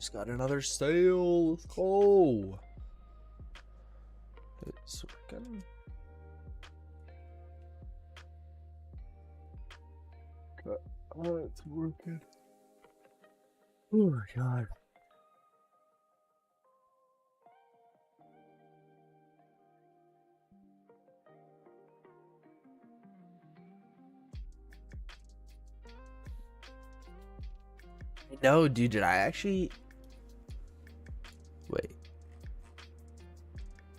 Just got another sale. Let's go. It's working. Oh, it's working. Oh my god. No, dude, did I actually... Wait.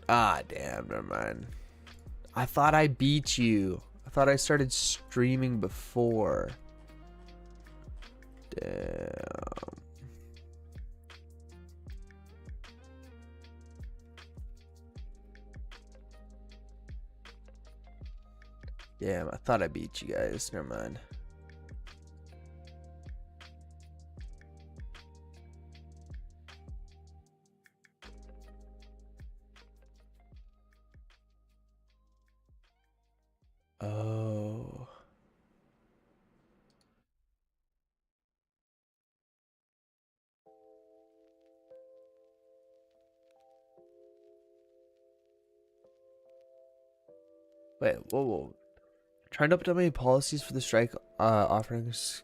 Ah, damn, never mind. I thought I beat you. I thought I started streaming before. Damn. Damn, I thought I beat you guys. Never mind. Oh. Wait, whoa. Trying to update my policies for the strike offerings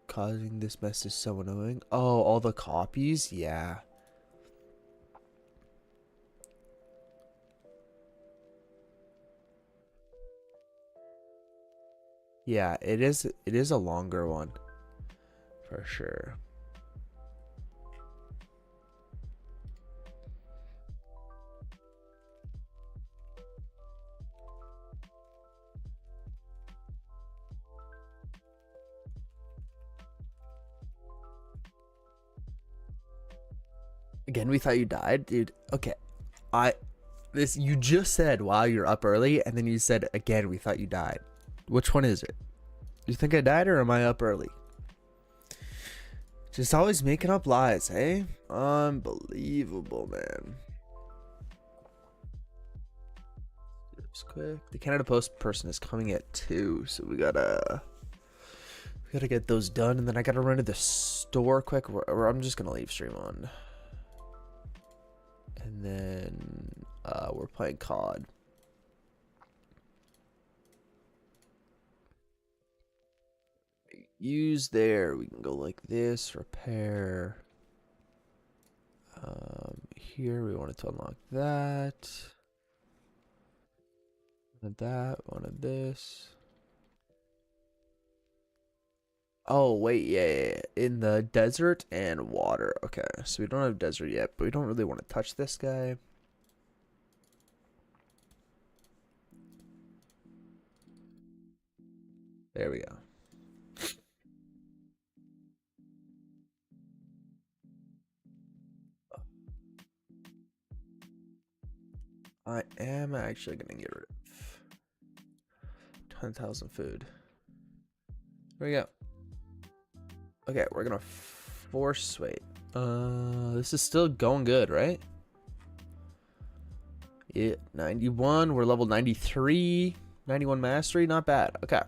causing this mess is so annoying. Oh, all the copies? Yeah. Yeah, it is a longer one. For sure. Again, we thought you died, dude. Okay. You just said, wow, you're up early, and then you said again, we thought you died. Which one is it? Do you think I died or am I up early? Just always making up lies, hey? Unbelievable, man. It's quick. The Canada Post person is coming at 2, so we gotta get those done, and then I gotta run to the store quick. Or I'm just gonna leave stream on. And then we're playing COD. Use there. We can go like this. Repair. Here we wanted to unlock that. Wanted that. Wanted this. Oh wait, yeah. In the desert and water. Okay, so we don't have desert yet, but we don't really want to touch this guy. There we go. I am actually gonna get rid of 10,000 food. There we go. Okay, we're gonna force wait. This is still going good, right? Yeah, 91. We're level 93. 91 mastery, not bad. Okay.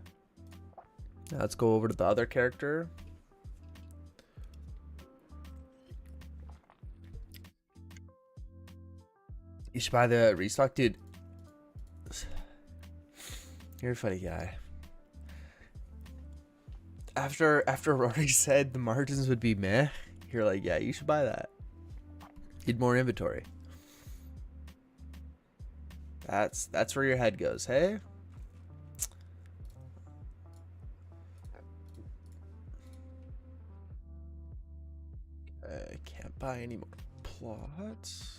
Now let's go over to the other character. You should buy the restock, dude. You're a funny guy. After Rory said the margins would be meh, you're like, yeah, you should buy that. Need more inventory. That's where your head goes, hey? I can't buy any more plots.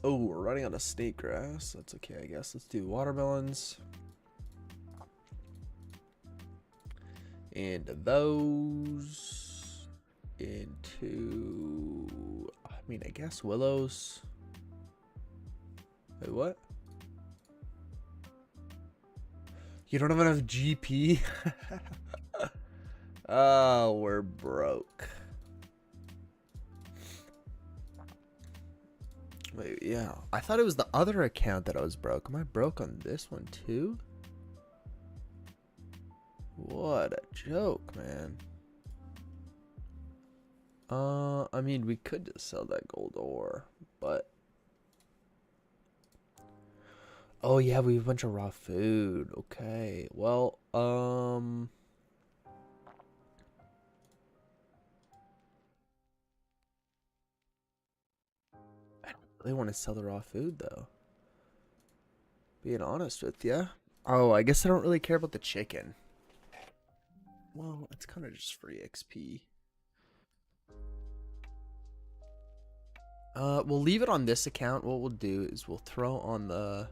We're running out of snake grass. That's okay, I guess. Let's do watermelons. And those into, I mean, I guess willows. Wait, what? You don't have enough GP? Oh, we're broke. Wait, yeah. I thought it was the other account that I was broke. Am I broke on this one too? What a joke, man. I mean, we could just sell that gold ore, but oh yeah, we have a bunch of raw food. Okay, well, I don't really want to sell the raw food though. Being honest with you. Oh, I guess I don't really care about the chicken. Well, it's kind of just free XP. We'll leave it on this account. What we'll do is we'll throw on the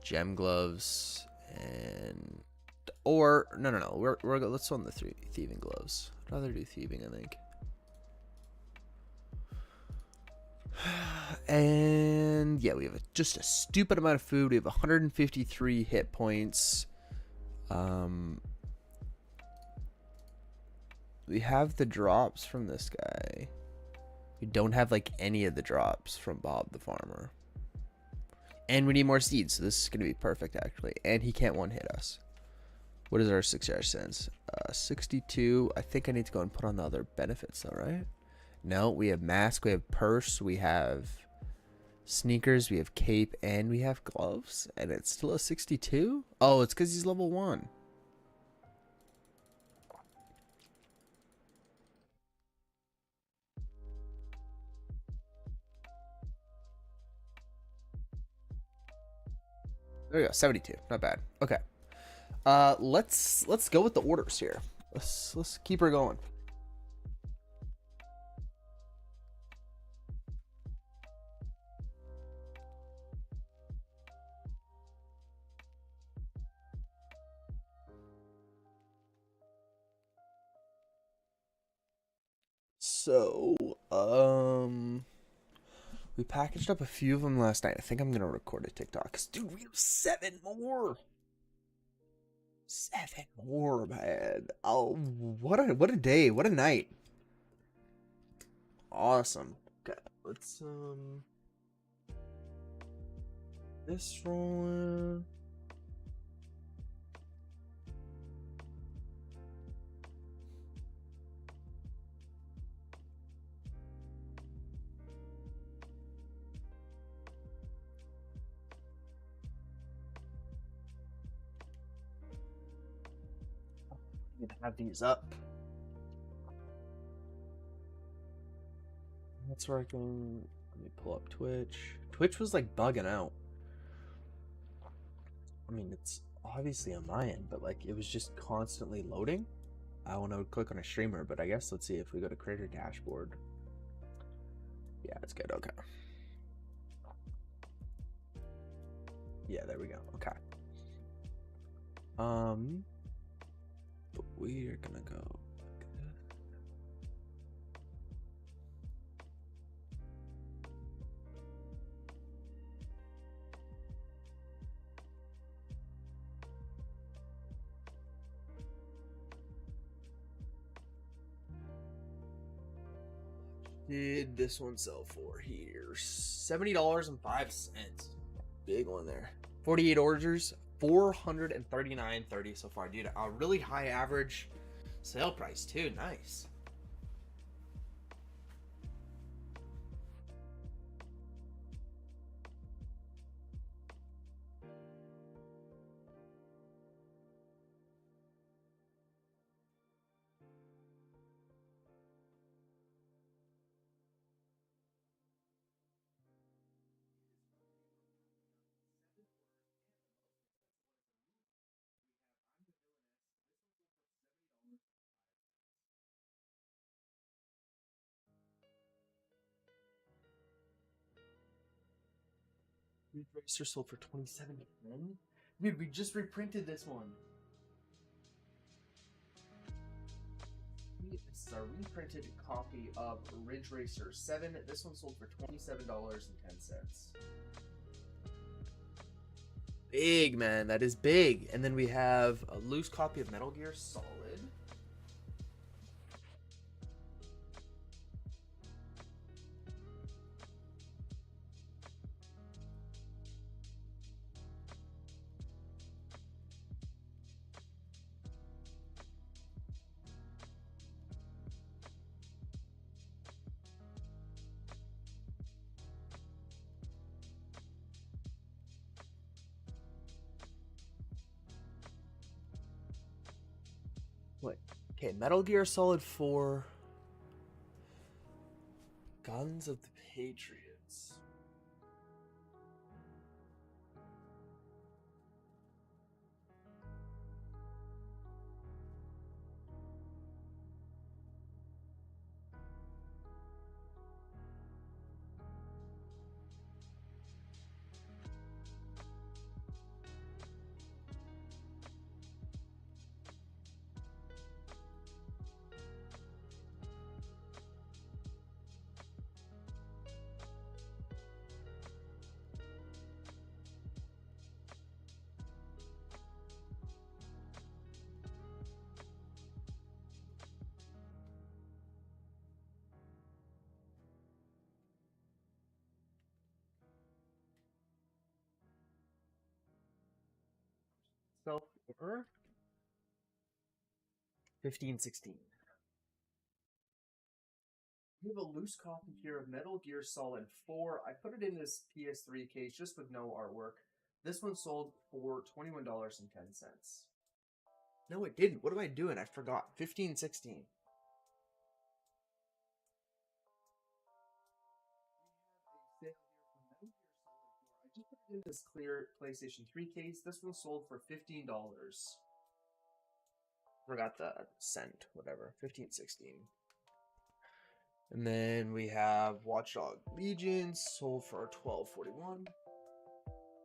gem gloves and or no. We're let's throw on the thieving gloves. I'd rather do thieving, I think. And yeah, we have just a stupid amount of food. We have 153 hit points. We have the drops from this guy. We don't have like any of the drops from Bob the farmer. And we need more seeds, so this is going to be perfect actually. And he can't one hit us. What is our success sense? 62. I think I need to go and put on the other benefits though, right? No, we have mask, we have purse, we have sneakers, we have cape, and we have gloves. And it's still a 62? Oh, it's because he's level 1. There we go, 72. Not bad. Okay. Let's go with the orders here. Let's keep her going. So, we packaged up a few of them last night. I think I'm gonna record a TikTok. 'Cause, dude, we have 7 more. 7 more, man. Oh, what a day. What a night. Awesome. Okay, let's this rolling. I'm gonna have these up. That's where I can. Let me pull up Twitch. Twitch was like bugging out. I mean, it's obviously on my end, but like it was just constantly loading. I want to click on a streamer, but I guess let's see if we go to creator dashboard. Yeah, it's good. Okay. Yeah, there we go. Okay. But we are gonna go. Did this one sell for here? $70.05. Big one there. 48 orders, 439.30 so far, dude. A really high average sale price too. Nice. Ridge Racer sold for 27.10. Dude, we just reprinted this one. This is our reprinted copy of Ridge Racer 7. This one sold for $27.10. Big, man. That is big. And then we have a loose copy of Metal Gear Solid. What? Okay, Metal Gear Solid 4. Guns of the Patriots. So, 1516. We have a loose copy here of Metal Gear Solid 4. I put it in this PS3 case just with no artwork. This one sold for $21.10. No, it didn't. What am I doing? I forgot. 1516. I just put it in this clear PlayStation 3 case. This one sold for $15. Forgot the cent, whatever. 1516. And then we have Watchdog Legion, sold for $12.41.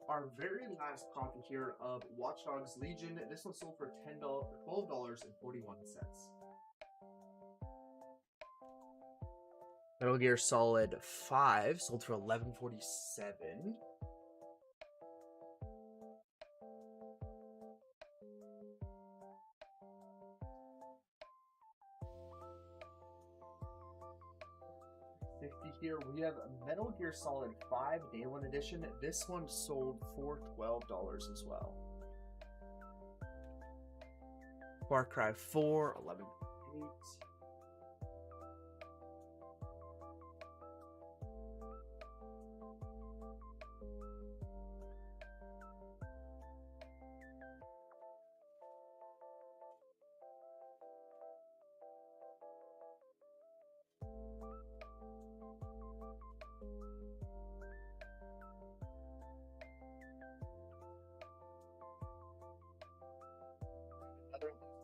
Our very last copy here of Watch Dogs Legion. This one sold for $12.41. Metal Gear Solid 5 sold for $11.47. Here we have Metal Gear Solid 5 Day 1 Edition. This one sold for $12 as well. Far Cry 4, $11.48.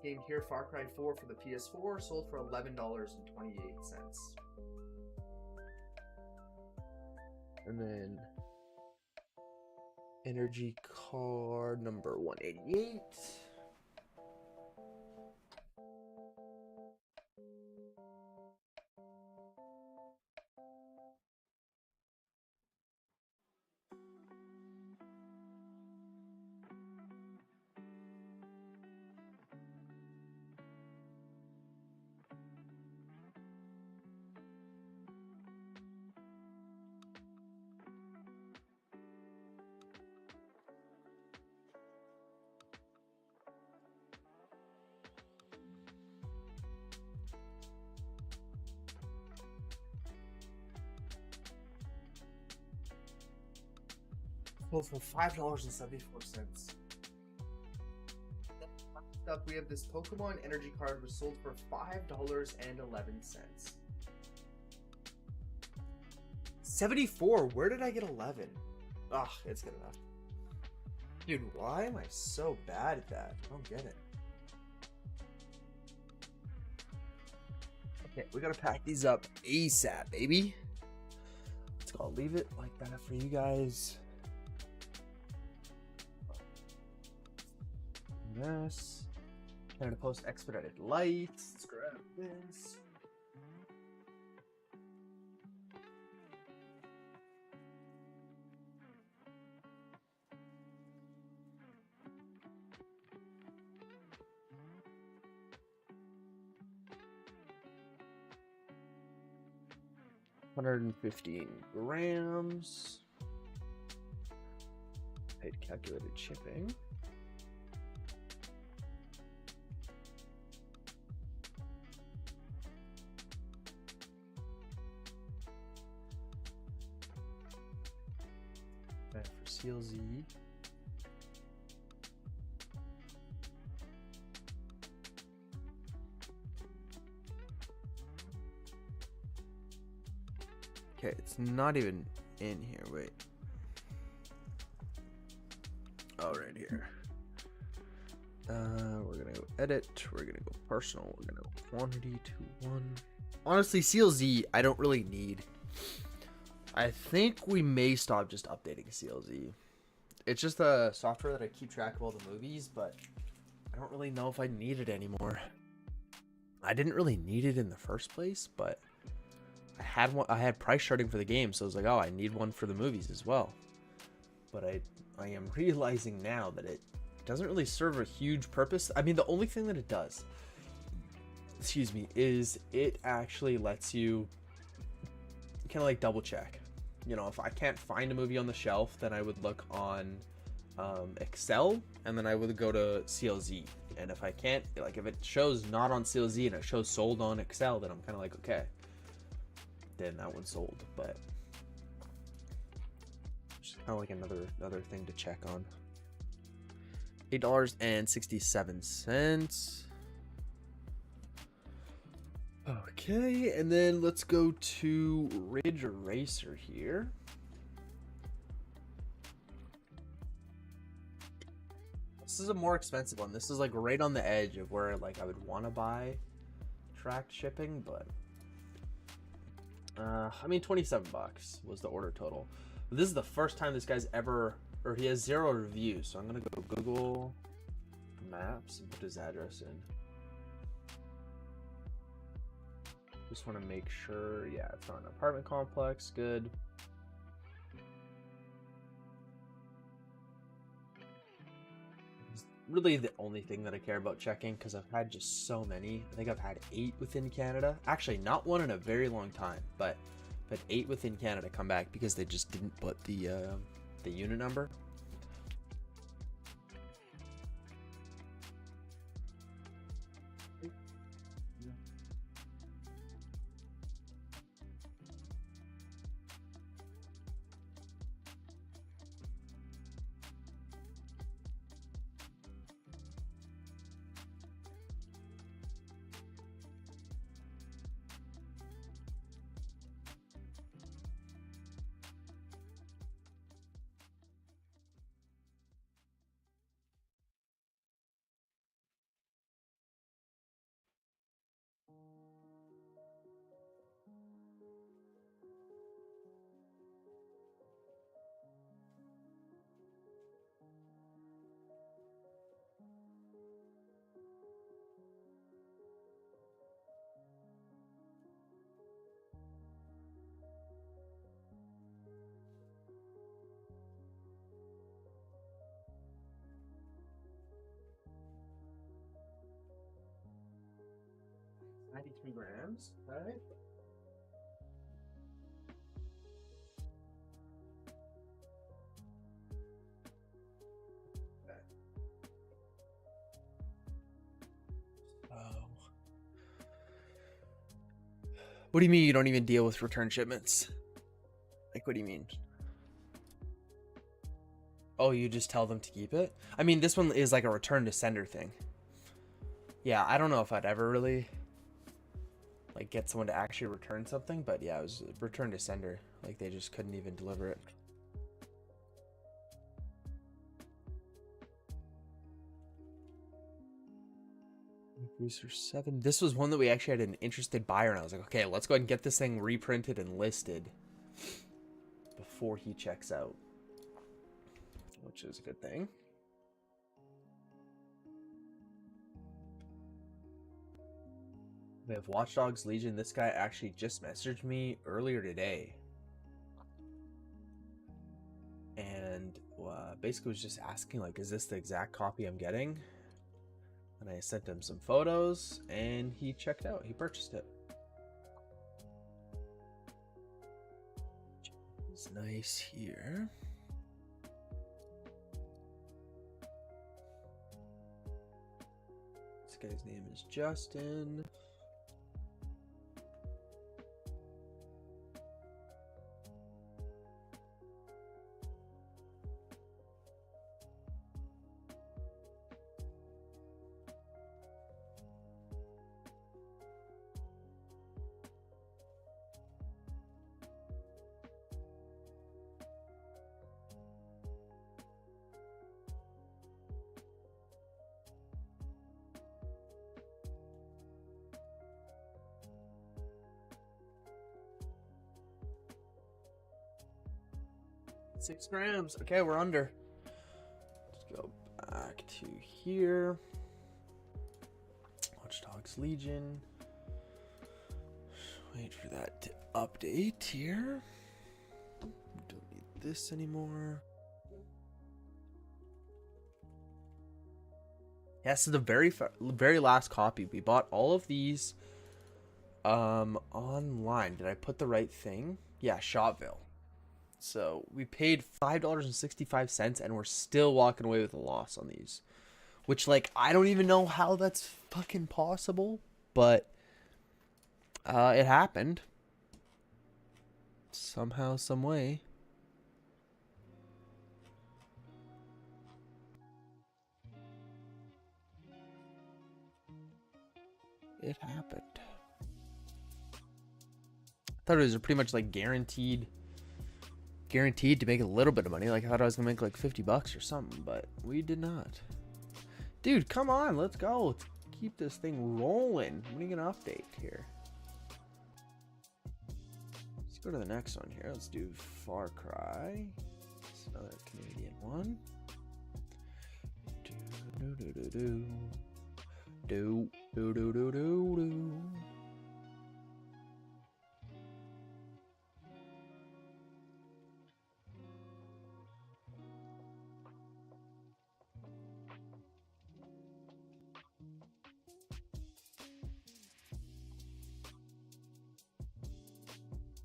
Game here, Far Cry 4 for the PS4, sold for $11.28. And then energy card number 188. Sold for $5.74. Next up, we have this Pokemon energy card, which sold for $5.11. 74. Where did I get 11? Ugh, it's good enough. Dude, why am I so bad at that? I don't get it. Okay, we gotta pack these up ASAP, baby. Let's go. I'll leave it like that for you guys. This. Canada Post expedited lights. Let's grab this. $115 grams. Paid calculated shipping. For CLZ. Okay, it's not even in here. Wait. Oh, right here. We're gonna go edit. We're gonna go personal. We're gonna go quantity to 1. Honestly, CLZ, I don't really need. I think we may stop just updating CLZ. It's just a software that I keep track of all the movies, but I don't really know if I need it anymore. I didn't really need it in the first place, but I had one. I had price charting for the game, so I was like, oh, I need one for the movies as well. But I am realizing now that it doesn't really serve a huge purpose. I mean, the only thing that it does, excuse me, is it actually lets you kind of like double check. You know, if I can't find a movie on the shelf, then I would look on Excel, and then I would go to CLZ. And if I can't, like if it shows not on CLZ and it shows sold on Excel, then I'm kind of like, okay, then that one's sold. But just kind of like another thing to check on. $8.67. Okay, and then let's go to Ridge Racer here. This is a more expensive one. This is like right on the edge of where like I would want to buy tracked shipping, but I mean, 27 bucks was the order total. But this is the first time this guy's ever, or he has 0 reviews. So I'm gonna go Google Maps and put his address in. Just want to make sure, yeah, it's not an apartment complex. Good. It's really the only thing that I care about checking, because I've had just so many. I think I've had 8 within Canada. Actually, not one in a very long time, but 8 within Canada come back because they just didn't put the unit number. $93 grams, right? Oh. What do you mean you don't even deal with return shipments? Like, what do you mean? Oh, you just tell them to keep it? I mean, this one is like a return to sender thing. Yeah, I don't know if I'd ever really like get someone to actually return something, but yeah, it was return to sender. Like they just couldn't even deliver it. Research 7. This was one that we actually had an interested buyer, and I was like, okay, let's go ahead and get this thing reprinted and listed before he checks out, which is a good thing. We have Watch Dogs Legion. This guy actually just messaged me earlier today, and basically was just asking, like, is this the exact copy I'm getting? And I sent him some photos, and he checked out. He purchased it. It's nice here. This guy's name is Justin. 6 grams. Okay, we're under. Let's go back to here. Watch Dogs Legion. Wait for that to update here. Don't need this anymore. Yes, this is the very last copy. We bought all of these online. Did I put the right thing? Yeah, Shotville. So we paid $5.65 and we're still walking away with a loss on these. Which, like, I don't even know how that's fucking possible, but it happened. Somehow, some way. It happened. I thought it was pretty much like guaranteed to make a little bit of money. Like I thought I was gonna make like $50 or something, but we did not. Dude, come on, let's go. Let's keep this thing rolling. When are you gonna update here? Let's go to the next one here. Let's do Far Cry. It's another Canadian one. Do.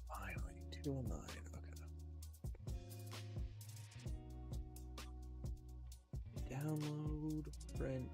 Finally, 209. Okay. Download, print.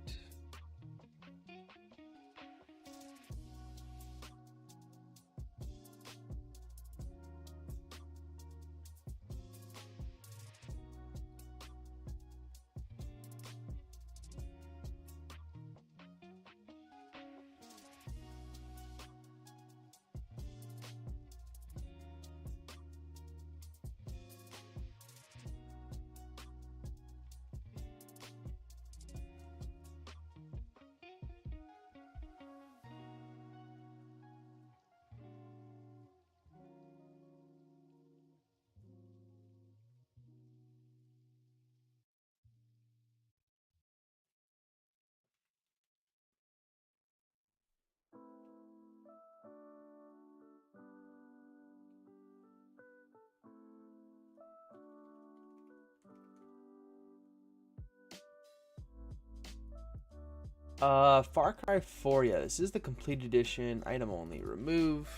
Far Cry 4, yeah, this is the complete edition, item only, remove.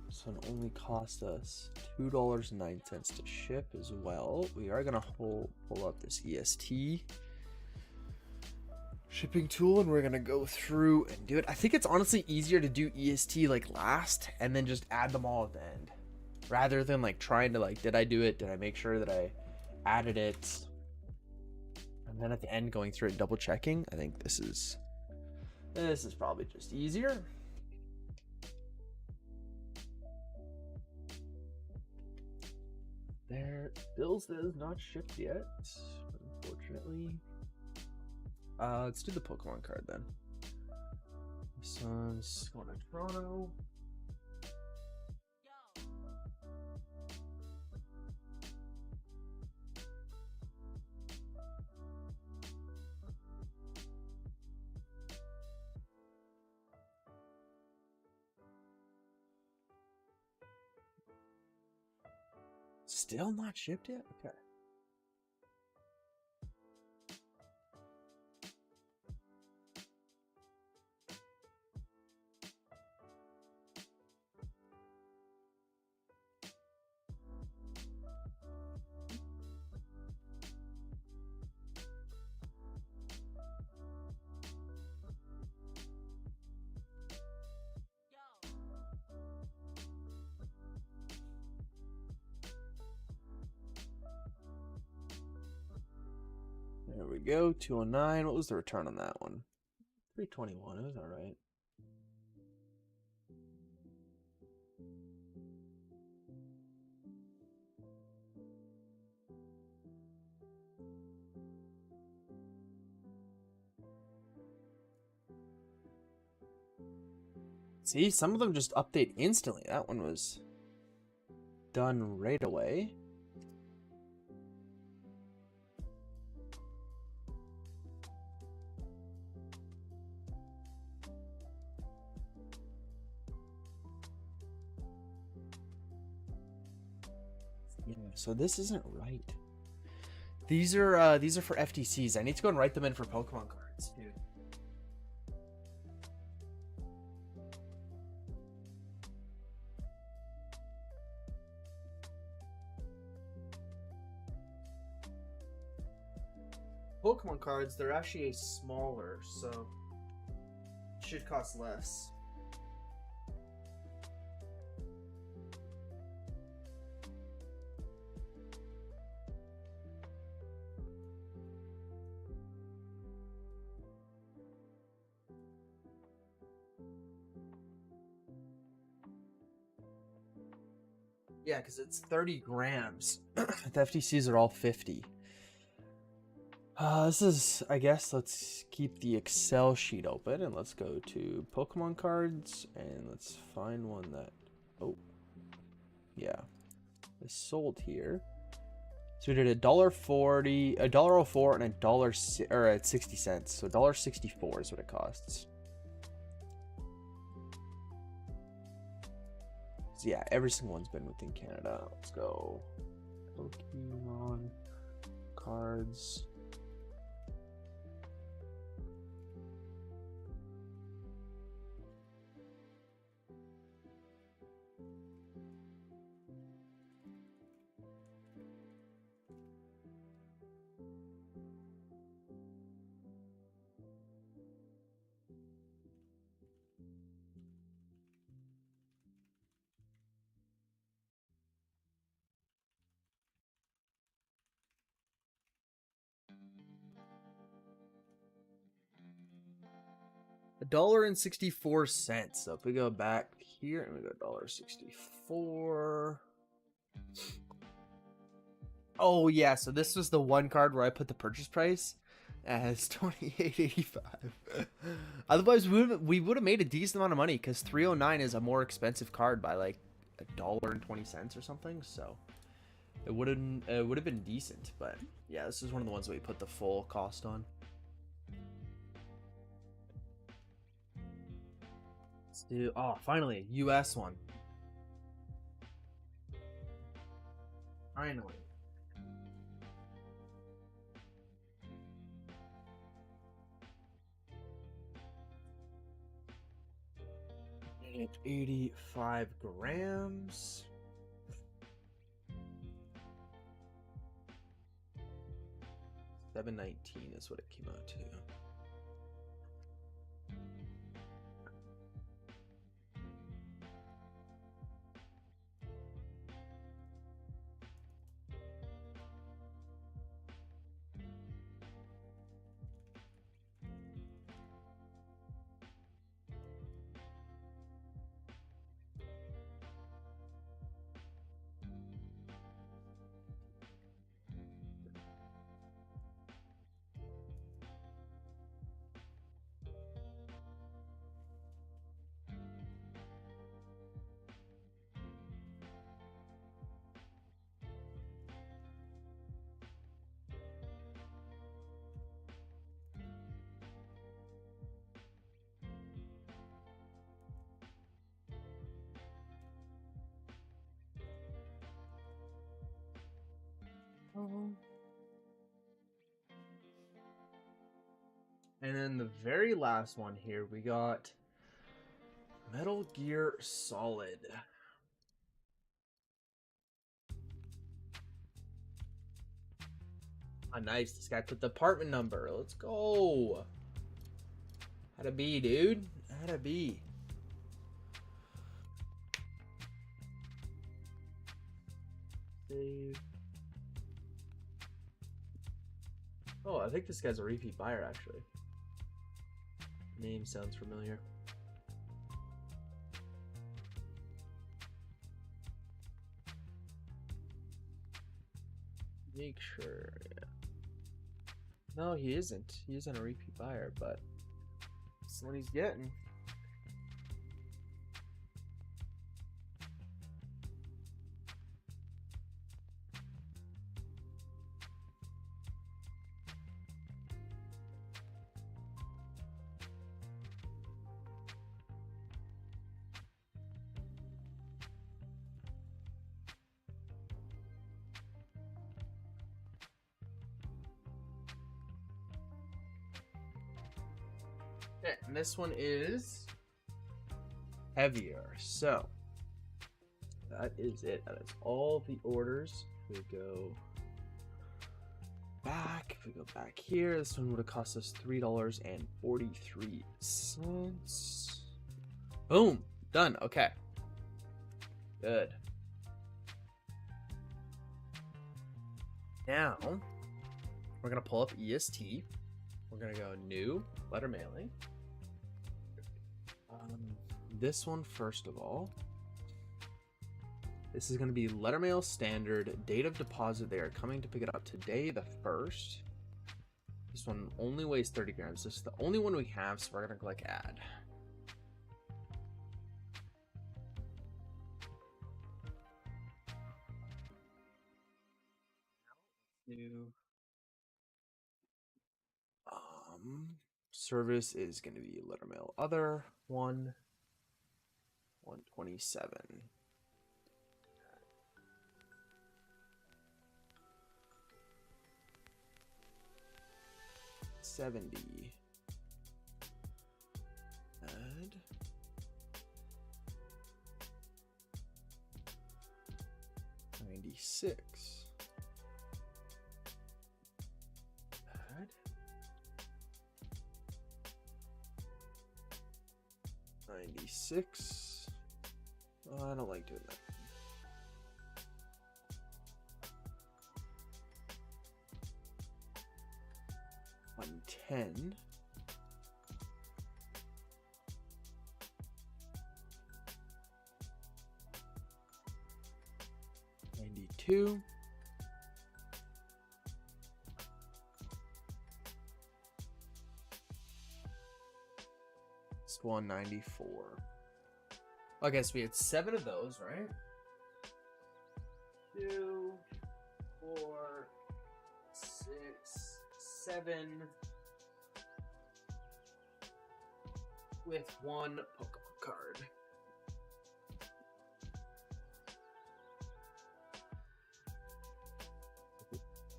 So it only cost us $2.09 to ship as well. We are gonna pull up this EST shipping tool and we're gonna go through and do it. I think it's honestly easier to do EST like last and then just add them all at the end. Rather than like trying to like, did I do it? Did I make sure that I added it? And then at the end going through it double checking. I think this is probably just easier. There, bills is not shipped yet, unfortunately. Let's do the Pokemon card then. This one's going to Toronto. Still not shipped yet? Okay. There we go, 209. What was the return on that one? 321, it was alright. See, some of them just update instantly. That one was done right away. Yeah, so this isn't right. These are for FTCs. I need to go and write them in for Pokemon cards, dude. Pokemon cards, they're actually smaller, so it should cost less. Yeah, because it's 30 grams. The FTCs are all 50. This is, I guess, let's keep the Excel sheet open and let's go to Pokemon cards and let's find one that, oh, yeah, is sold here. So we did $1.40, $1.04, and $1 or at 60 cents. So $1.64 is what it costs. So yeah, every single one's been within Canada. Let's go. Pokemon cards. $1.64. So if we go back here and we go $1.64. Oh yeah, so this was the one card where I put the purchase price as $28.85. Otherwise, we would have made a decent amount of money because 309 is a more expensive card by like $1.20 or something. So it would have been decent. But yeah, this is one of the ones that we put the full cost on. Let's do finally US one. Finally. At 85 grams. $7.19 is what it came out to. And then the very last one here, we got Metal Gear Solid. Nice. This guy put the apartment number. Let's go. How'd it be, dude? How'd it be? Save. Oh, I think this guy's a repeat buyer, actually. Name sounds familiar. Make sure. Yeah. No, he isn't. He isn't a repeat buyer, but that's what he's getting. Okay, and this one is heavier. So that is it. That is all the orders. We go back. If we go back here, this one would have cost us $3.43. Boom. Done. Okay. Good. Now we're gonna pull up EST. We're gonna go new letter mailing. This one first of all. This is going to be letter mail standard, date of deposit. They are coming to pick it up today, the 1st. This one only weighs 30 grams. This is the only one we have, so we're going to click add. New. Service is going to be letter mail other 127. 70. Add. $96. Add. $96. Oh, I don't like doing that. $110. $92. It's $194. Okay, so we had 7 of those, right? 2, 4, 6, 7. With 1 Pokemon card.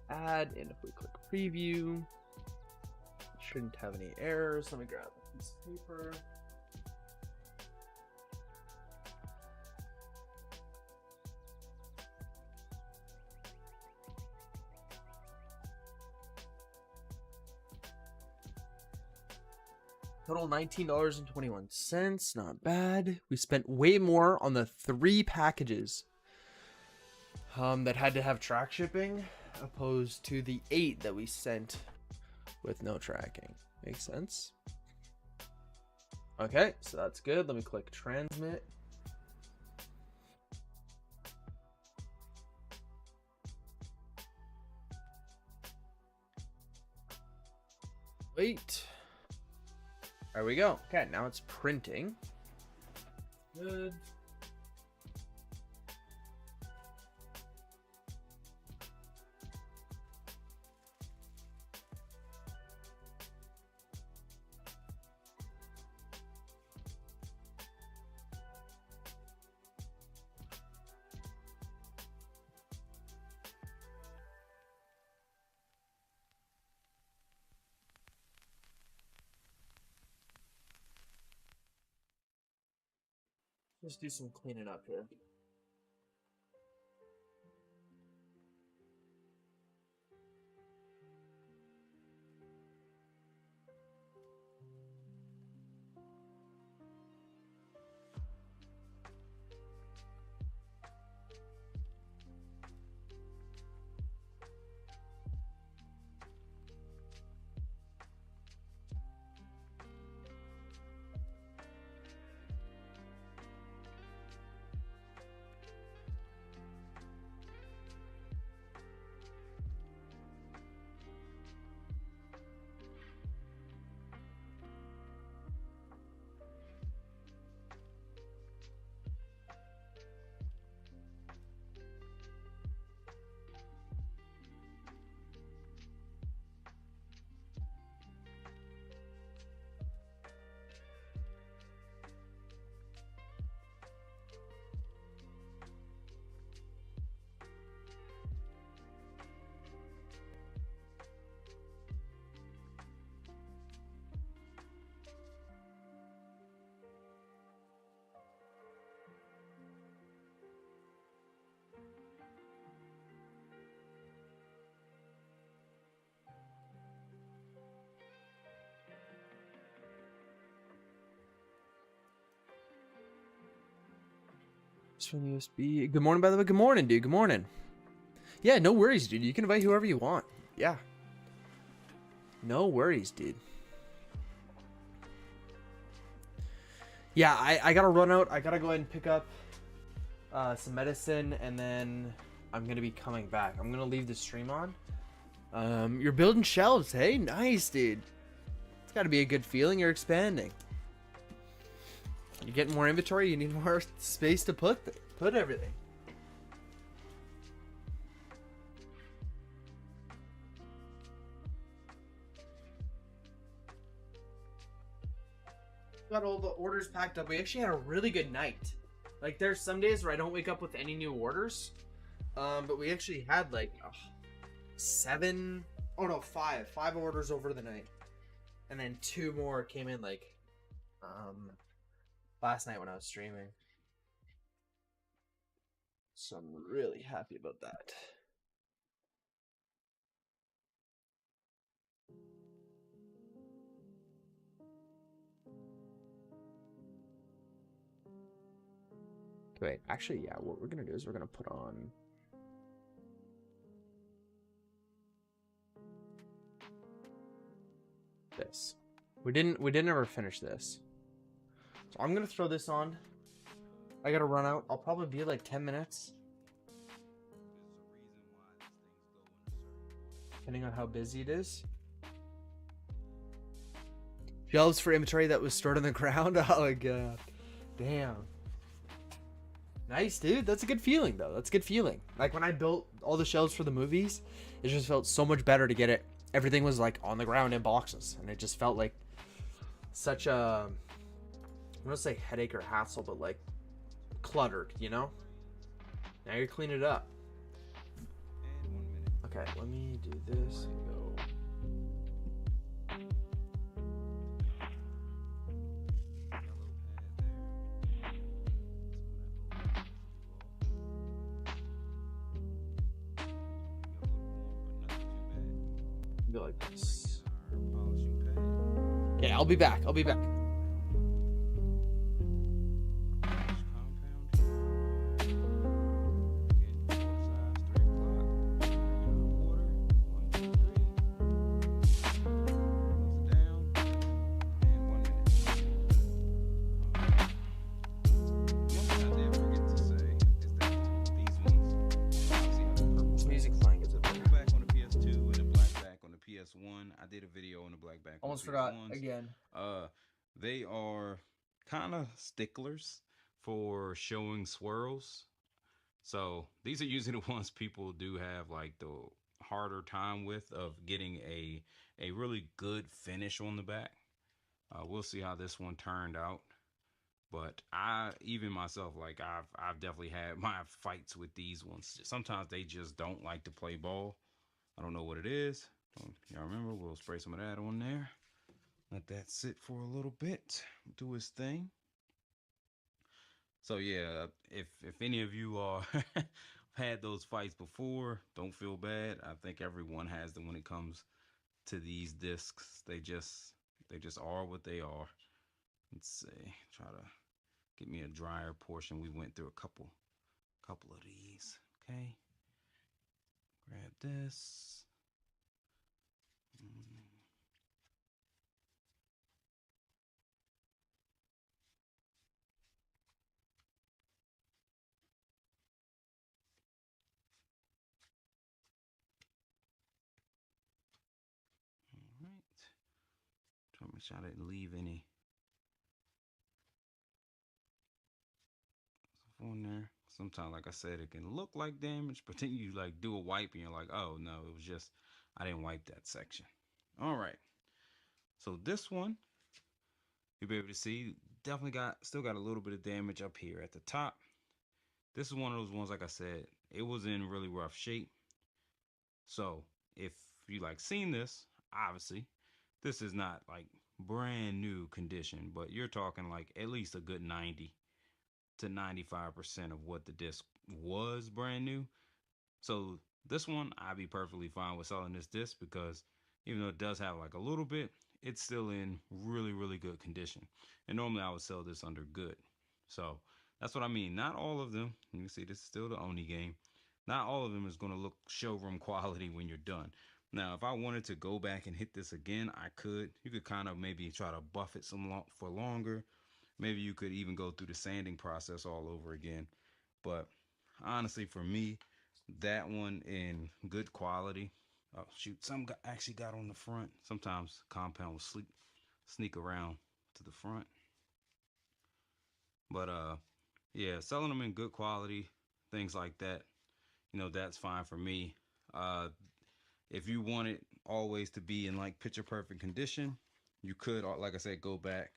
Add, and if we click preview, it shouldn't have any errors. Let me grab a piece of paper. Total $19.21. Not bad. We spent way more on the 3 packages that had to have track shipping, opposed to the 8 that we sent with no tracking. Makes sense. Okay, so that's good. Let me click transmit. Wait. There we go. Okay, now it's printing. Good. Let's do some cleaning up here. from the USB. Good morning, by the way. Good morning, dude. Good morning. Yeah, no worries, dude. You can invite whoever you want. Yeah. No worries, dude. Yeah, I gotta run out. I gotta go ahead and pick up some medicine, and then I'm gonna be coming back. I'm gonna leave the stream on. You're building shelves. Hey, nice, dude. It's gotta be a good feeling. You're expanding. You're getting more inventory. You need more space to put everything. Got all the orders packed up. We actually had a really good night. Like, there's some days where I don't wake up with any new orders. But we actually had like 5 orders over the night. And then 2 more came in like last night when I was streaming. So I'm really happy about that. Wait, actually, yeah, what we're gonna do is we're gonna put on this. We didn't ever finish this. So I'm gonna throw this on. I gotta run out. I'll probably be like 10 minutes. Depending on how busy it is. Shelves for inventory that was stored on the ground. Oh my god. Damn. Nice, dude. That's a good feeling, though. That's a good feeling. Like, when I built all the shelves for the movies, it just felt so much better to get it. Everything was, like, on the ground in boxes. And it just felt like such a... I don't want to say headache or hassle, but, like, cluttered, you know? Now you're cleaning it up. Okay, let me do this and go... Go like this. Yeah, I'll be back. I'll be back. Almost forgot again. They are kind of sticklers for showing swirls. So these are usually the ones people do have like the harder time with of getting a really good finish on the back. We'll see how this one turned out. But I even myself, like I've definitely had my fights with these ones. Sometimes they just don't like to play ball. I don't know what it is. Y'all remember? We'll spray some of that on there. Let that sit for a little bit. Do his thing. So yeah, if any of you are had those fights before, don't feel bad. I think everyone has them when it comes to these discs. They just are what they are. Let's see. Try to get me a drier portion. We went through a couple of these. Okay. Grab this. Try to make sure I didn't leave any on there. Sometimes, like I said, it can look like damage, but then you like do a wipe and you're like, oh no, it was just I didn't wipe that section. All right. So this one, you'll be able to see, definitely still got a little bit of damage up here at the top. This is one of those ones, like I said, it was in really rough shape. So if you like seen this, obviously, this is not like brand new condition, but you're talking like at least a good 90 to 95% of what the disc was brand new. So this one, I'd be perfectly fine with selling this disc because even though it does have like a little bit, it's still in really, really good condition. And normally I would sell this under good. So That's what I mean. Not all of them. You can see this is still the Oni game. Not all of them is going to look showroom quality when you're done. Now, if I wanted to go back and hit this again, I could. You could kind of maybe try to buff it for longer. Maybe you could even go through the sanding process all over again. But honestly, for me, that one in good quality. Oh shoot, some actually got on the front. Sometimes compound will sneak around to the front. But yeah, selling them in good quality, things like that, that's fine for me. Uh, if you want it always to be in like picture perfect condition, you could, like I said, go back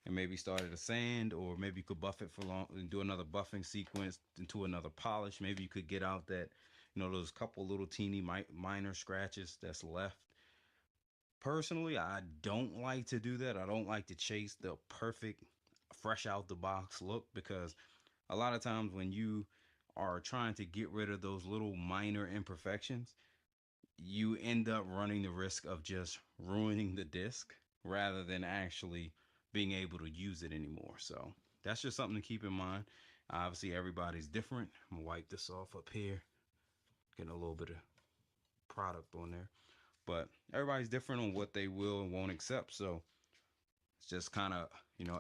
and maybe start at a sand, or maybe you could buff it for long and do another buffing sequence into another polish. Maybe you could get out that, those couple little teeny minor scratches that's left. Personally, I don't like to do that. I don't like to chase the perfect fresh out the box look, because a lot of times when you are trying to get rid of those little minor imperfections, you end up running the risk of just ruining the disc rather than actually being able to use it anymore. So that's just something to keep in mind. Obviously, everybody's different. I'm gonna wipe this off up here, getting a little bit of product on there. But everybody's different on what they will and won't accept. So it's just kind of,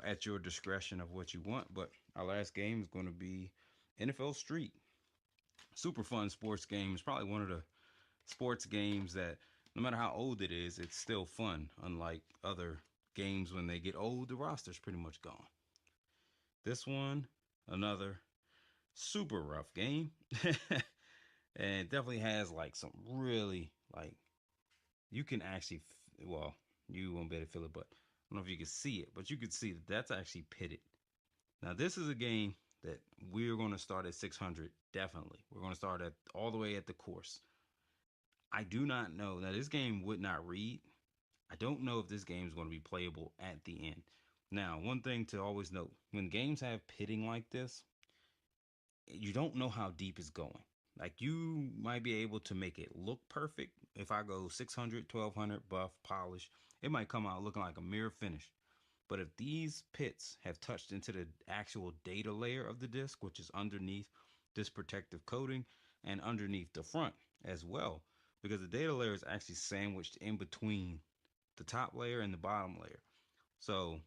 at your discretion of what you want. But our last game is going to be NFL Street. Super fun sports game. It's probably one of the sports games that, no matter how old it is, it's still fun. Unlike other games, when they get old, the roster's pretty much gone. This one, another super rough game. And it definitely has like some really, like, you can actually, well, you won't be able to feel it, but I don't know if you can see it, but you can see that that's actually pitted. Now, this is a game that we're going to start at 600, definitely. We're going to start at all the way at the course. I do not know. Now, this game would not read. I don't know if this game is going to be playable at the end. Now, one thing to always note, when games have pitting like this, you don't know how deep it's going. Like, you might be able to make it look perfect. If I go 600, 1200, buff, polish, it might come out looking like a mirror finish. But if these pits have touched into the actual data layer of the disc, which is underneath this protective coating and underneath the front as well, because the data layer is actually sandwiched in between the top layer and the bottom layer. So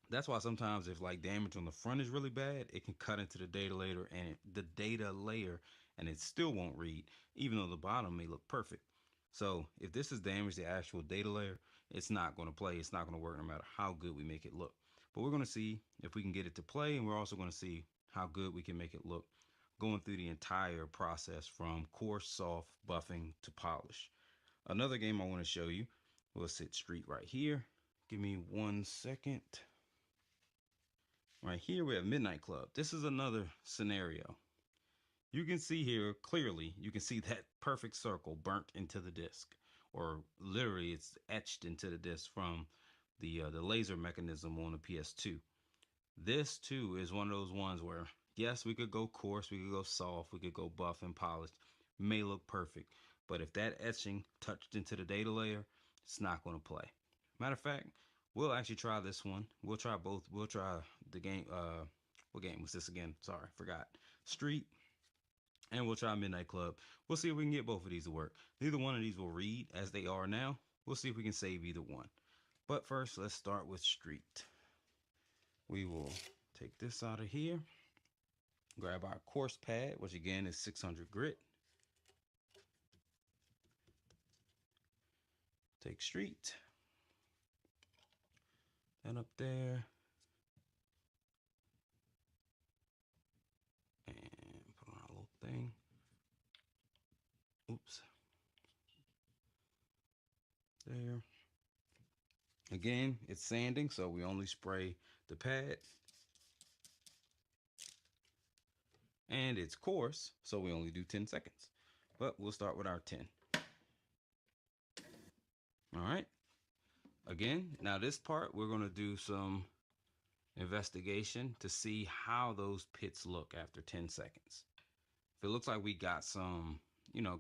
that's why sometimes if like damage on the front is really bad, it can cut into the data layer and it still won't read, even though the bottom may look perfect. So if this is damaged, the actual data layer, it's not going to play. It's not going to work no matter how good we make it look. But we're going to see if we can get it to play, and we're also going to see how good we can make it look going through the entire process from coarse, soft, buffing to polish. Another game I want to show you, we'll sit Street right here. Give me 1 second. Right here we have Midnight Club. This is another scenario. You can see here clearly, you can see that perfect circle burnt into the disc, or literally it's etched into the disc from the laser mechanism on the PS2. This too is one of those ones where, yes, we could go coarse, we could go soft, we could go buff and polished, may look perfect, but if that etching touched into the data layer, it's not going to play. Matter of fact, we'll actually try this one. We'll try both. We'll try the game. What game was this again? Sorry, forgot. Street, and we'll try Midnight Club. We'll see if we can get both of these to work. Neither one of these will read as they are now. We'll see if we can save either one. But first, let's start with Street. We will take this out of here. Grab our course pad, which again is 600 grit. Take Street. And up there. And put on our little thing. Oops. There. Again, it's sanding, so we only spray the pad. And it's coarse, so we only do 10 seconds. But we'll start with our 10. All right. Again, now this part, we're going to do some investigation to see how those pits look after 10 seconds. If it looks like we got some,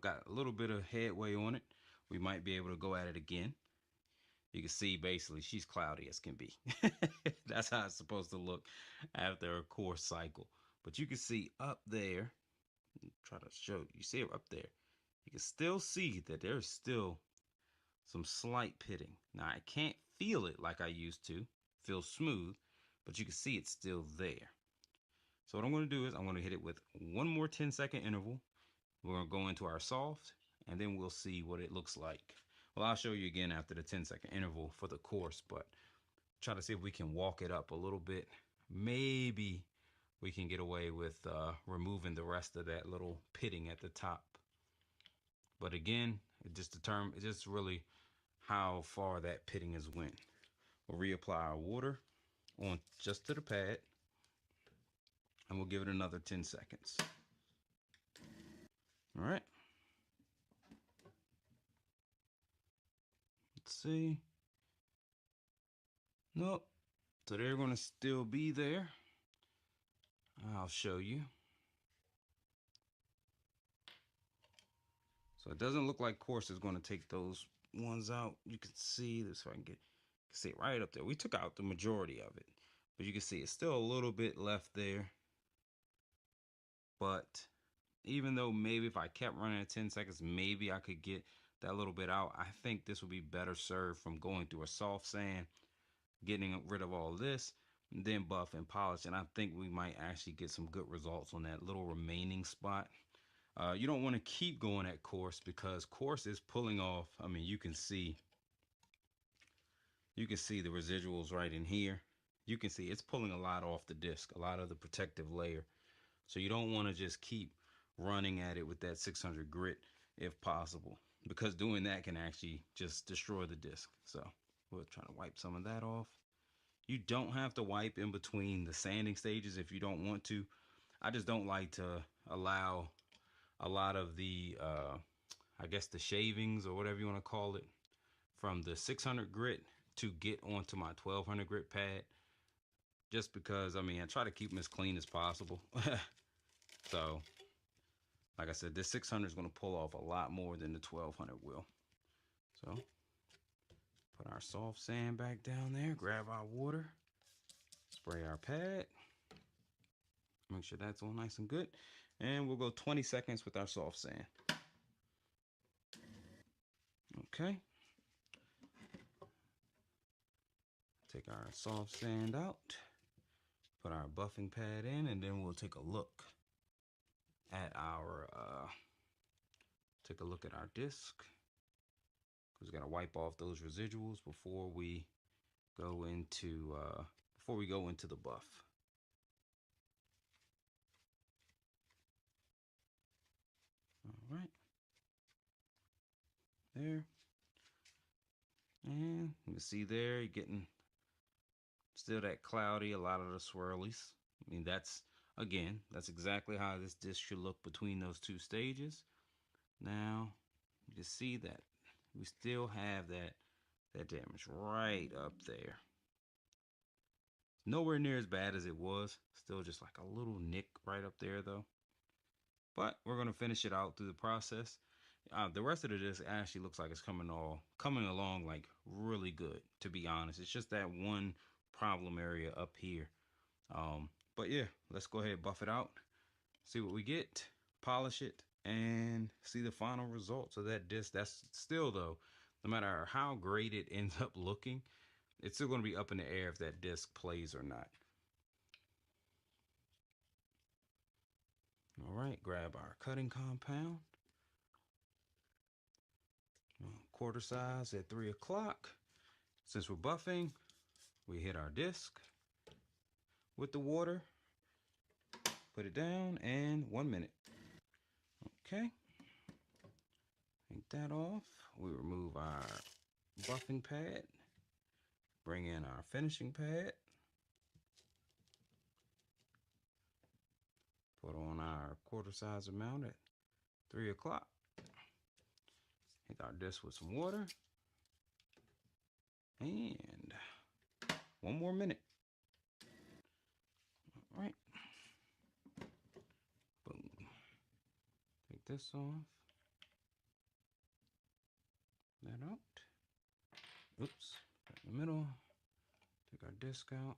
got a little bit of headway on it, we might be able to go at it again. You can see basically she's cloudy as can be. That's how it's supposed to look after a course cycle. But you can see up there, try to show you see it up there. You can still see that there's still some slight pitting. Now I can't feel it like I used to, feel smooth, but you can see it's still there. So what I'm going to do is I'm going to hit it with one more 10-second interval. We're going to go into our soft, and then we'll see what it looks like. Well, I'll show you again after the 10-second interval for the course, but try to see if we can walk it up a little bit. Maybe we can get away with removing the rest of that little pitting at the top. But again, it's just really how far that pitting has went. We'll reapply our water on just to the pad, and we'll give it another 10 seconds. All right. Let's see. Nope. So they're going to still be there. I'll show you. So it doesn't look like course is going to take those ones out. You can see this, if I can see it right up there. We took out the majority of it, but you can see it's still a little bit left there. But even though maybe if I kept running at 10 seconds, maybe I could get that little bit out, I think this would be better served from going through a soft sand, getting rid of all this, and then buff and polish. And I think we might actually get some good results on that little remaining spot. You don't want to keep going at coarse because coarse is pulling off. I mean, you can see the residuals right in here. You can see it's pulling a lot off the disc, a lot of the protective layer. So you don't want to just keep running at it with that 600 grit if possible, because doing that can actually just destroy the disc. So we'll try to wipe some of that off. You don't have to wipe in between the sanding stages if you don't want to. I just don't like to allow a lot of the I guess the shavings or whatever you want to call it from the 600 grit to get onto my 1200 grit pad, just because I mean I try to keep them as clean as possible. So like I said, this 600 is going to pull off a lot more than the 1200 will. So put our soft sand back down there, grab our water, spray our pad, make sure that's all nice and good, and we'll go 20 seconds with our soft sand. Okay. Take our soft sand out, put our buffing pad in, and then we'll take a look at our disc, because we got to wipe off those residuals before we go into the buff. All right, there, and you can see there you're getting still that cloudy, a lot of the swirlies. I mean, that's exactly how this disc should look between those two stages. Now you can see that we still have that damage right up there. Nowhere near as bad as it was. Still just like a little nick right up there though. But we're gonna finish it out through the process. The rest of the disc actually looks like it's coming along like really good, to be honest. It's just that one problem area up here. But yeah, let's go ahead and buff it out, see what we get, polish it, and see the final results of that disc. That's still though, no matter how great it ends up looking, it's still going to be up in the air if that disc plays or not. All right, grab our cutting compound, quarter size at 3 o'clock. Since we're buffing, we hit our disc with the water, put it down, and 1 minute. Okay, take that off. We remove our buffing pad, bring in our finishing pad, put on our quarter size amount at 3 o'clock, hit our disc with some water, and 1 more minute. All right, boom. Take this off, that out. Oops, in the middle. Take our disc out.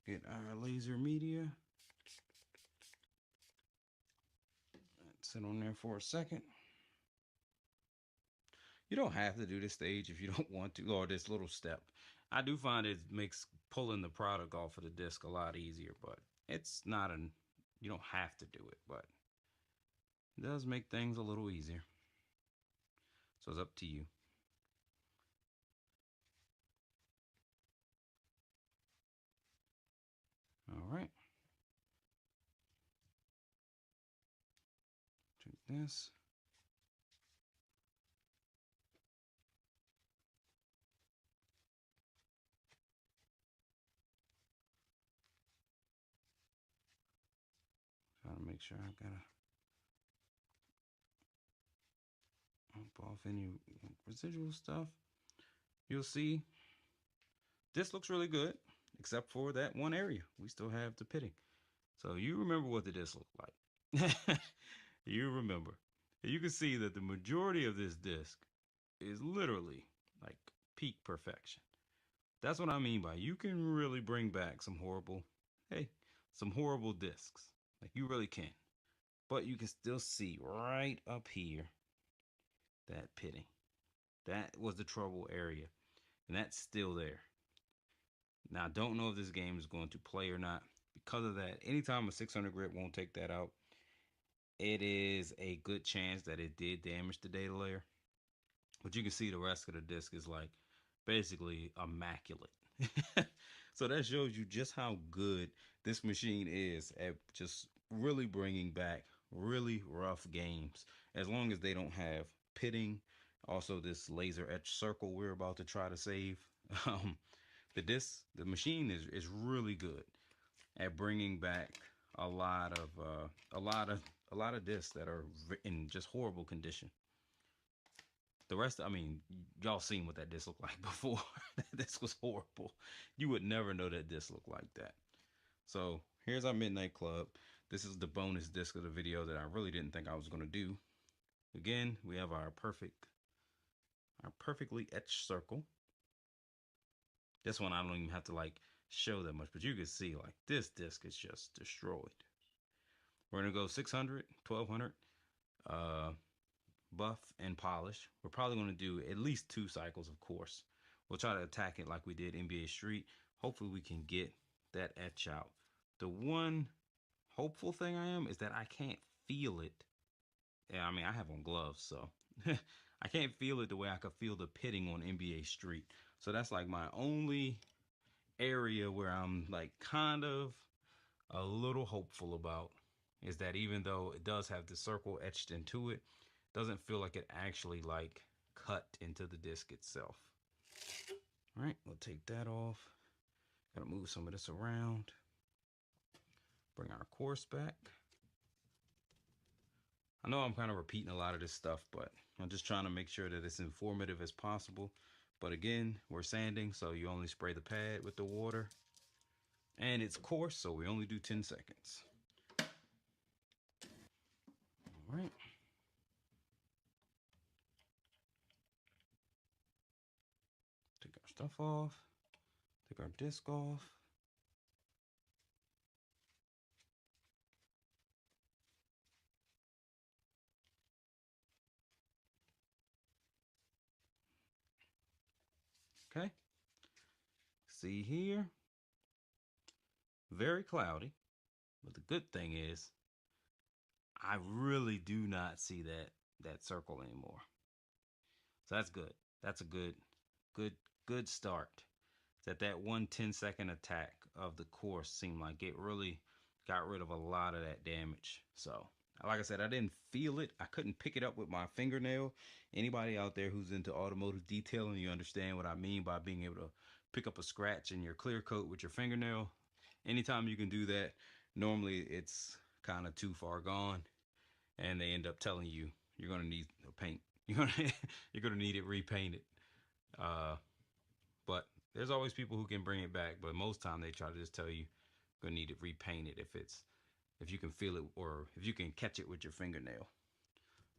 Get our laser media. Sit on there for a second. You don't have to do this stage if you don't want to, or this little step. I do find it makes pulling the product off of the disc a lot easier, but it's not an, you don't have to do it, but it does make things a little easier. So it's up to you. All right. Take this. Trying to make sure I gotta bump off any residual stuff. You'll see this looks really good, except for that one area. We still have the pitting. So you remember what the disc looked like. You remember. You can see that the majority of this disc is literally like peak perfection. That's what I mean by you can really bring back some horrible discs. Like you really can. But you can still see right up here that pitting. That was the trouble area. And that's still there. Now, I don't know if this game is going to play or not. Because of that, anytime a 600 grit won't take that out, it is a good chance that it did damage the data layer. But you can see the rest of the disc is like basically immaculate. So that shows you just how good this machine is at just really bringing back really rough games, as long as they don't have pitting. Also, this laser etch circle we're about to try to save. Um, the machine is really good at bringing back a lot of discs that are in just horrible condition. The rest, I mean, y'all seen what that disc looked like before. This was horrible. You would never know that disc looked like that. So here's our Midnight Club. This is the bonus disc of the video that I really didn't think I was going to do. Again, we have our perfectly etched circle. This one I don't even have to like show that much, but you can see like this disc is just destroyed. We're gonna go 600, 1200, buff and polish. We're probably gonna do at least 2 cycles, of course. We'll try to attack it like we did NBA Street. Hopefully we can get that etch out. The one hopeful thing I am is that I can't feel it. Yeah, I mean I have on gloves, so I can't feel it the way I could feel the pitting on NBA Street. So that's like my only area where I'm like kind of a little hopeful about, is that even though it does have the circle etched into it, doesn't feel like it actually like cut into the disc itself. All right, we'll take that off. Gotta move some of this around. Bring our course back. I know I'm kind of repeating a lot of this stuff, but I'm just trying to make sure that it's informative as possible. But again, we're sanding, so you only spray the pad with the water. And it's coarse, so we only do 10 seconds. All right. Take our stuff off. Take our disc off. Okay. See here? Very cloudy. But the good thing is, I really do not see that circle anymore. So that's good. That's a good start. That 1 10-second attack of the course seemed like it really got rid of a lot of that damage. So like I said, I didn't feel it. I couldn't pick it up with my fingernail. Anybody out there who's into automotive detailing, you understand what I mean by being able to pick up a scratch in your clear coat with your fingernail. Anytime you can do that, normally it's kind of too far gone, and they end up telling you you're gonna need paint. You're gonna need it repainted. But there's always people who can bring it back. But most time they try to just tell you you're gonna need it repainted if you can feel it or if you can catch it with your fingernail.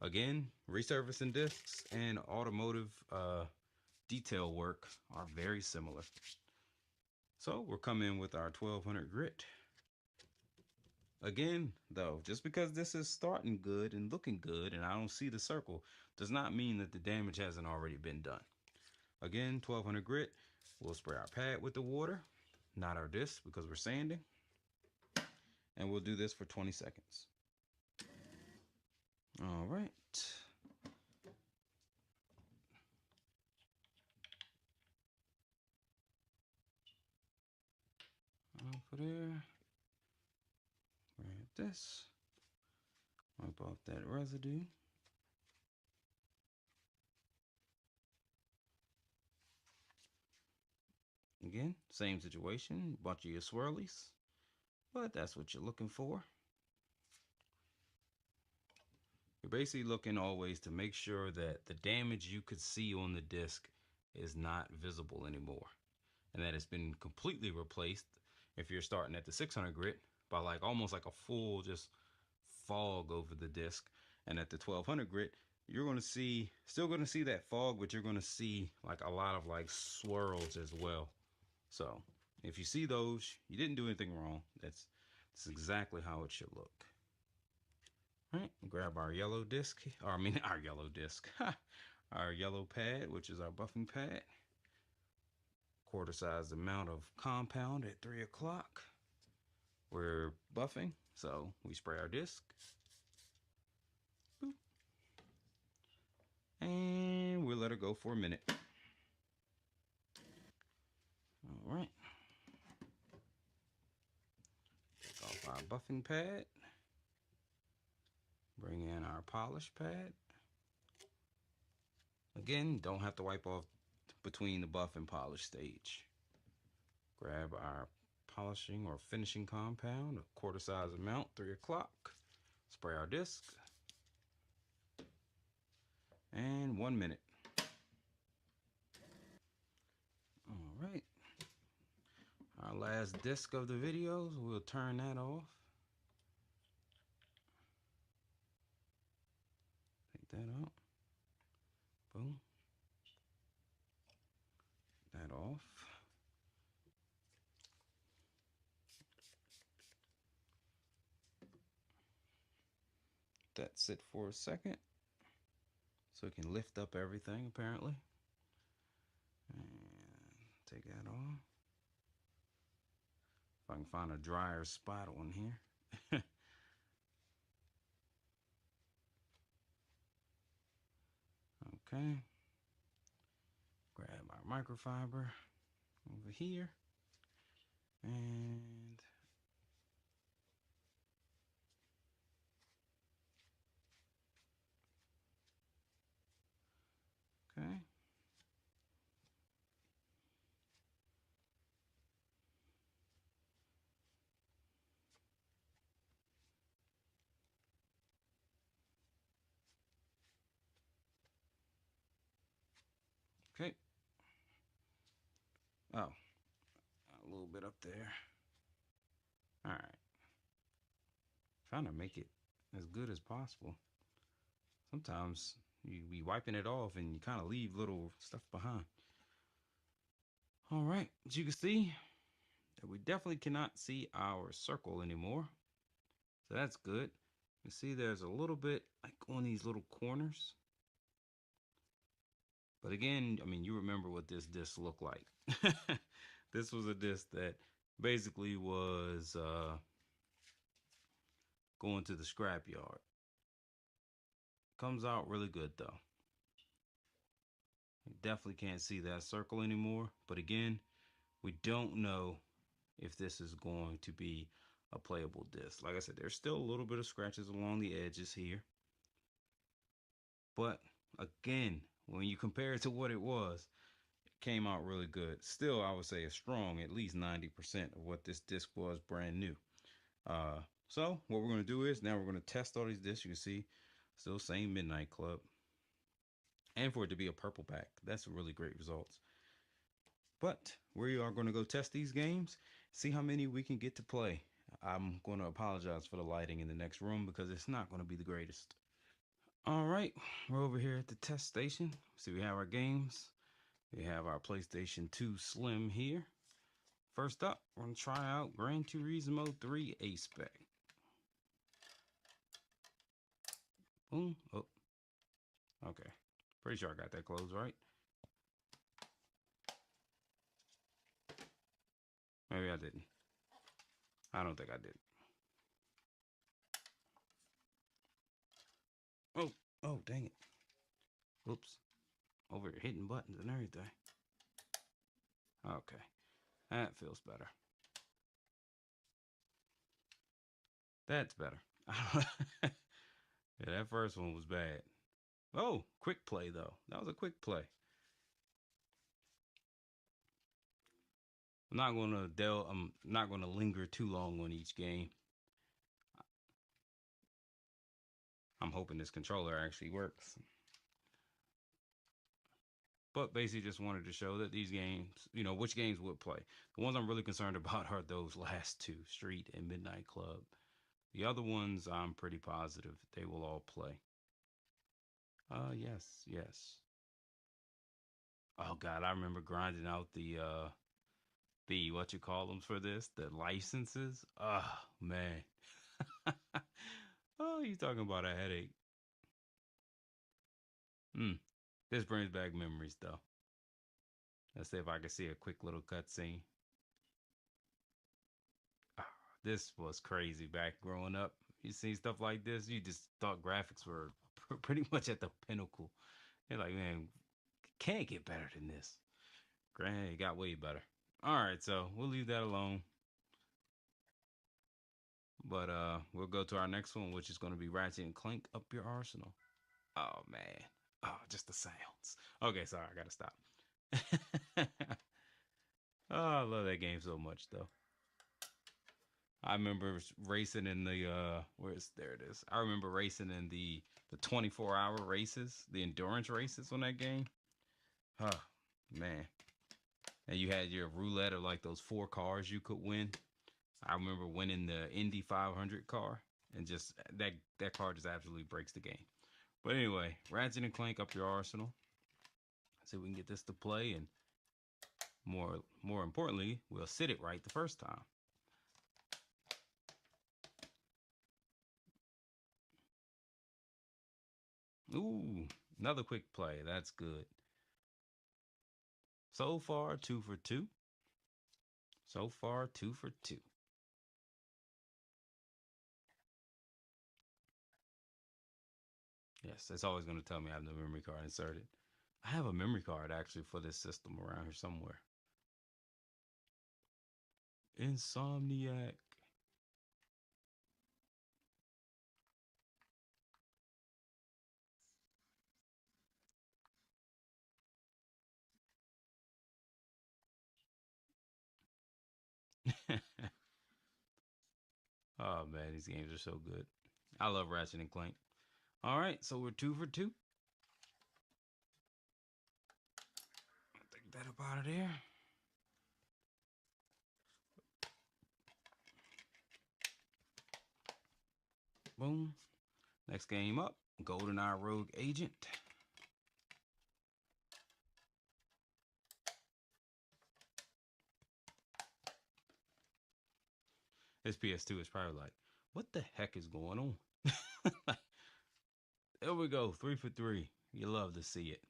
Again, resurfacing discs and automotive detail work are very similar. So we're coming with our 1200 grit. Again, though, just because this is starting good and looking good and I don't see the circle does not mean that the damage hasn't already been done. Again, 1200 grit. We'll spray our pad with the water, not our disc because we're sanding. And we'll do this for 20 seconds. All right. Over there. Grab this. Wipe off that residue. Again, same situation, bunch of your swirlies, but that's what you're looking for. You're basically looking always to make sure that the damage you could see on the disc is not visible anymore, and that it's been completely replaced if you're starting at the 600 grit by like almost like a full just fog over the disc. And at the 1200 grit, you're going to see, still going to see that fog, but you're going to see like a lot of like swirls as well. So if you see those, you didn't do anything wrong. That's exactly how it should look. All right, grab our yellow disc, or I mean our yellow disc, our yellow pad, which is our buffing pad. Quarter size amount of compound at 3 o'clock. We're buffing, so we spray our disc. Boop. And we'll let her go for a minute. All right. Take off our buffing pad. Bring in our polish pad. Again, don't have to wipe off between the buff and polish stage. Grab our polishing or finishing compound, a quarter size amount, 3 o'clock. Spray our disc. And 1 minute. All right. Our last disc of the videos, we'll turn that off. Take that out. Boom. That off. That sit for a second so it can lift up everything apparently. And take that off. If I can find a drier spot on here. Okay. Grab our microfiber over here. And okay. Okay. Oh, a little bit up there. All right. Trying to make it as good as possible. Sometimes you be wiping it off and you kind of leave little stuff behind. All right, as you can see, that we definitely cannot see our circle anymore. So that's good. You see there's a little bit like on these little corners. But again, I mean, you remember what this disc looked like. This was a disc that basically was going to the scrapyard. Comes out really good though. You definitely can't see that circle anymore. But again, we don't know if this is going to be a playable disc. Like I said, there's still a little bit of scratches along the edges here. But again, when you compare it to what it was, it came out really good. Still, I would say a strong, at least 90% of what this disc was brand new. So what we're going to do is now we're going to test all these discs. You can see still same Midnight Club. And for it to be a purple pack, that's really great results. But we are going to go test these games, see how many we can get to play. I'm going to apologize for the lighting in the next room because it's not going to be the greatest. All right, we're over here at the test station. See, we have our games. We have our PlayStation 2 Slim here. First up, we're going to try out Gran Turismo 3 A-Spec. Boom. Oh. Okay. Pretty sure I got that closed right. Maybe I didn't. I don't think I did. Oh, dang it. Oops. Over here hitting buttons and everything. Okay. That feels better. That's better. Yeah, that first one was bad. Oh, quick play though. That was a quick play. I'm not gonna linger too long on each game. I'm hoping this controller actually works. But basically just wanted to show that these games, which games would play. The ones I'm really concerned about are those last two, Street and Midnight Club. The other ones, I'm pretty positive they will all play. Yes. Oh God, I remember grinding out the what you call them for this, the licenses. Oh man. Oh, you talking about a headache. This brings back memories though. Let's see if I can see a quick little cutscene. This was crazy back growing up. You see stuff like this, you just thought graphics were pretty much at the pinnacle. You're like, man, can't get better than this. Granted, it got way better. All right, so we'll leave that alone. But we'll go to our next one, which is going to be Ratchet and Clank Up Your Arsenal. Oh man, oh just the sounds. Okay, sorry, I gotta stop. Oh, I love that game so much though. I remember racing in the there it is. I remember racing in the 24-hour races, the endurance races on that game. Oh man. And you had your roulette of like those 4 cars you could win. I remember winning the Indy 500 car, and just that car just absolutely breaks the game. But anyway, Ratchet and Clank Up Your Arsenal. See if we can get this to play, and more importantly, we'll sit it right the first time. Ooh, another quick play. That's good. So far, 2 for 2. So far, 2 for 2. Yes, it's always going to tell me I have no memory card inserted. I have a memory card actually for this system around here somewhere. Insomniac. Oh man, these games are so good. I love Ratchet and Clank. All right, so we're 2 for 2. Take that up out of there. Boom. Next game up, GoldenEye Rogue Agent. This PS2 is probably like, what the heck is going on? There we go, 3 for 3. You love to see it.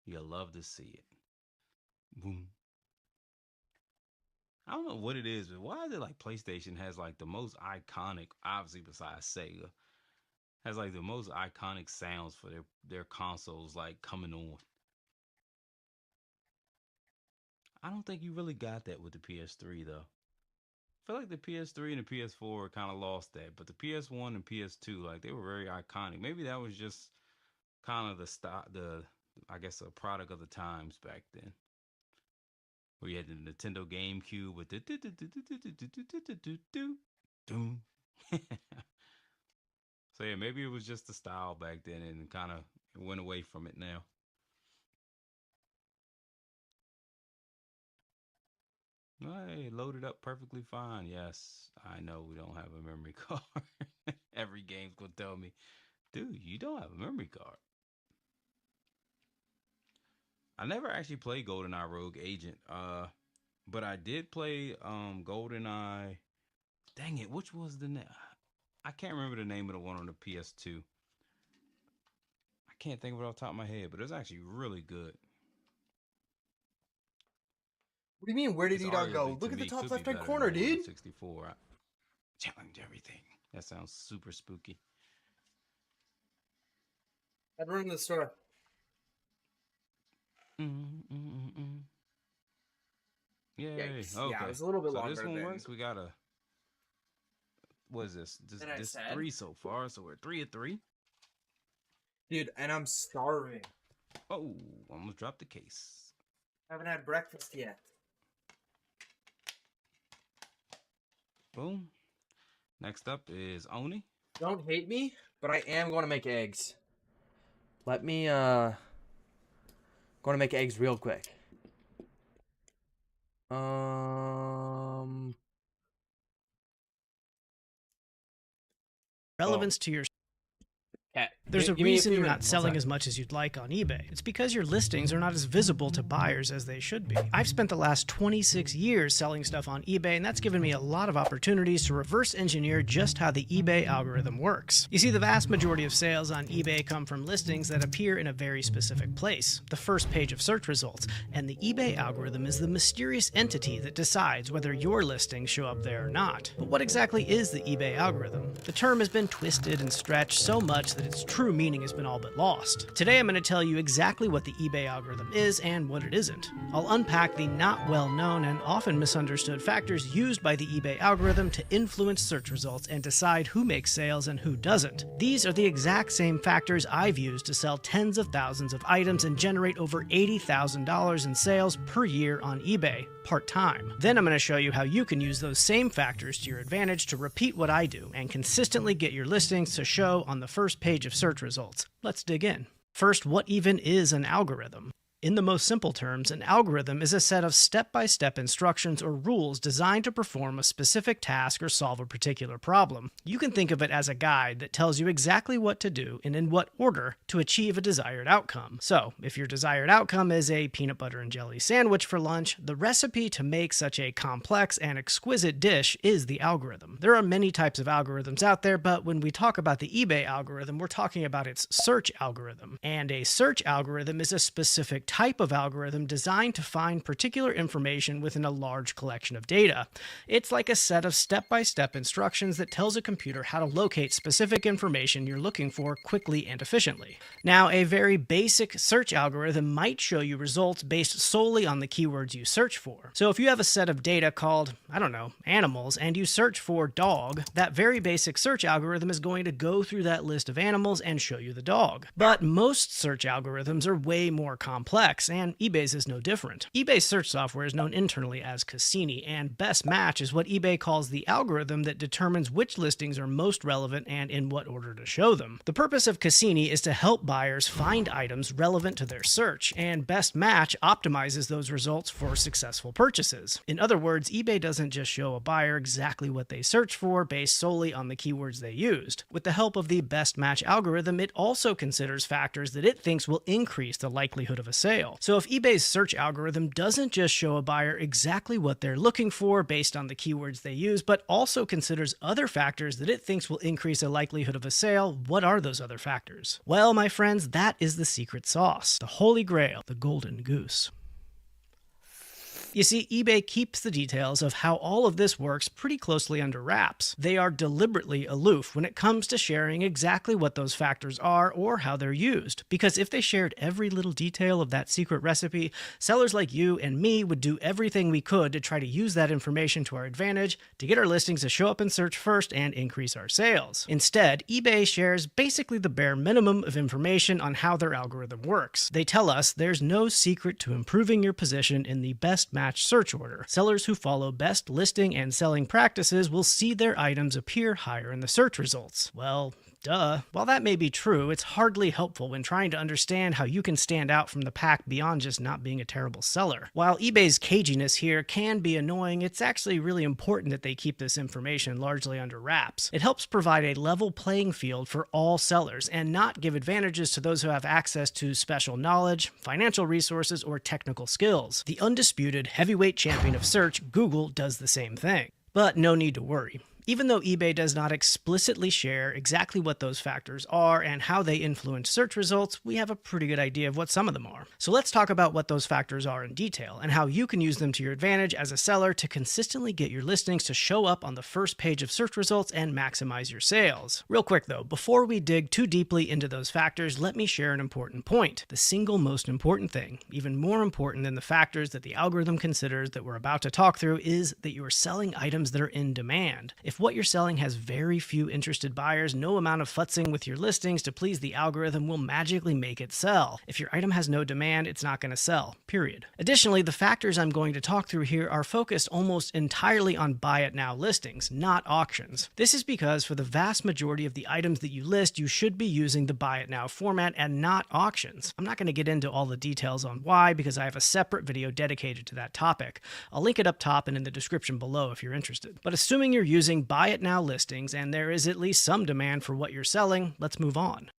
You love to see it. Boom. I don't know what it is, but why is it like PlayStation has like the most iconic, obviously besides Sega, has like the most iconic sounds for their consoles like coming on. I don't think you really got that with the PS3 though. I feel like the PS3 and the PS4 kind of lost that, but the PS1 and PS2, like they were very iconic. Maybe that was just kind of I guess a product of the times back then. Where you had the Nintendo GameCube with the doom. So yeah, maybe it was just the style back then and kind of went away from it now. Hey, loaded up perfectly fine. Yes, I know we don't have a memory card. Every game's gonna tell me, dude, you don't have a memory card. I never actually played GoldenEye Rogue Agent. But I did play GoldenEye. Dang it, which was the name? I can't remember the name of the one on the PS2. I can't think of it off the top of my head, but it was actually really good. What do you mean? Where did It's he not go? arguably, to Look at the me, top could be left hand better corner, than the one on dude. 64. I challenge everything. That sounds super spooky. I'd run to the store. Yay. Yikes. Okay. Yeah, it was a little bit so longer this one than- works. We got a. What is this? Than I This said. 3 so far. So we're 3 of 3. Dude, and I'm starving. Oh, almost dropped the case. Haven't had breakfast yet. Boom. Next up is Oni. Don't hate me, but I am going to make eggs. Let me, going to make eggs real quick. Relevance to your Okay. There's a Give me reason few you're not minutes, one selling sec. as much as you'd like on eBay. It's because your listings are not as visible to buyers as they should be. I've spent the last 26 years selling stuff on eBay, and that's given me a lot of opportunities to reverse engineer just how the eBay algorithm works. You see, the vast majority of sales on eBay come from listings that appear in a very specific place, the first page of search results, and the eBay algorithm is the mysterious entity that decides whether your listings show up there or not. But what exactly is the eBay algorithm? The term has been twisted and stretched so much that its true meaning has been all but lost. Today I'm going to tell you exactly what the eBay algorithm is and what it isn't. I'll unpack the not well known and often misunderstood factors used by the eBay algorithm to influence search results and decide who makes sales and who doesn't. These are the exact same factors I've used to sell tens of thousands of items and generate over $80,000 in sales per year on eBay, part-time. Then I'm going to show you how you can use those same factors to your advantage to repeat what I do and consistently get your listings to show on the first page of search results. Let's dig in. First, what even is an algorithm? In the most simple terms, an algorithm is a set of step-by-step instructions or rules designed to perform a specific task or solve a particular problem. You can think of it as a guide that tells you exactly what to do and in what order to achieve a desired outcome. So, if your desired outcome is a peanut butter and jelly sandwich for lunch, the recipe to make such a complex and exquisite dish is the algorithm. There are many types of algorithms out there, but when we talk about the eBay algorithm, we're talking about its search algorithm. And a search algorithm is a specific type of algorithm designed to find particular information within a large collection of data. It's like a set of step-by-step instructions that tells a computer how to locate specific information you're looking for quickly and efficiently. Now, a very basic search algorithm might show you results based solely on the keywords you search for. So if you have a set of data called, I don't know, animals, and you search for dog, that very basic search algorithm is going to go through that list of animals and show you the dog. But most search algorithms are way more complex, and eBay's is no different. eBay's search software is known internally as Cassini, and Best Match is what eBay calls the algorithm that determines which listings are most relevant and in what order to show them. The purpose of Cassini is to help buyers find items relevant to their search, and Best Match optimizes those results for successful purchases. In other words, eBay doesn't just show a buyer exactly what they search for based solely on the keywords they used. With the help of the Best Match algorithm, it also considers factors that it thinks will increase the likelihood of a sale. So if eBay's search algorithm doesn't just show a buyer exactly what they're looking for based on the keywords they use, but also considers other factors that it thinks will increase the likelihood of a sale, what are those other factors? Well, my friends, that is the secret sauce, the holy grail, the golden goose. You see, eBay keeps the details of how all of this works pretty closely under wraps. They are deliberately aloof when it comes to sharing exactly what those factors are or how they're used. Because if they shared every little detail of that secret recipe, sellers like you and me would do everything we could to try to use that information to our advantage to get our listings to show up in search first and increase our sales. Instead, eBay shares basically the bare minimum of information on how their algorithm works. They tell us there's no secret to improving your position in the best match search order. Sellers who follow best listing and selling practices will see their items appear higher in the search results. Well, Duh. While that may be true, it's hardly helpful when trying to understand how you can stand out from the pack beyond just not being a terrible seller. While eBay's caginess here can be annoying, it's actually really important that they keep this information largely under wraps. It helps provide a level playing field for all sellers and not give advantages to those who have access to special knowledge, financial resources, or technical skills. The undisputed heavyweight champion of search, Google, does the same thing. But no need to worry. Even though eBay does not explicitly share exactly what those factors are and how they influence search results, we have a pretty good idea of what some of them are. So let's talk about what those factors are in detail and how you can use them to your advantage as a seller to consistently get your listings to show up on the first page of search results and maximize your sales. Real quick though, before we dig too deeply into those factors, let me share an important point. The single most important thing, even more important than the factors that the algorithm considers that we're about to talk through, is that you are selling items that are in demand. If what you're selling has very few interested buyers, no amount of futzing with your listings to please the algorithm will magically make it sell. If your item has no demand, it's not going to sell, period. Additionally, the factors I'm going to talk through here are focused almost entirely on buy it now listings, not auctions. This is because for the vast majority of the items that you list, you should be using the buy it now format and not auctions. I'm not going to get into all the details on why because I have a separate video dedicated to that topic. I'll link it up top and in the description below if you're interested. But assuming you're using buy it now listings and there is at least some demand for what you're selling, let's move on.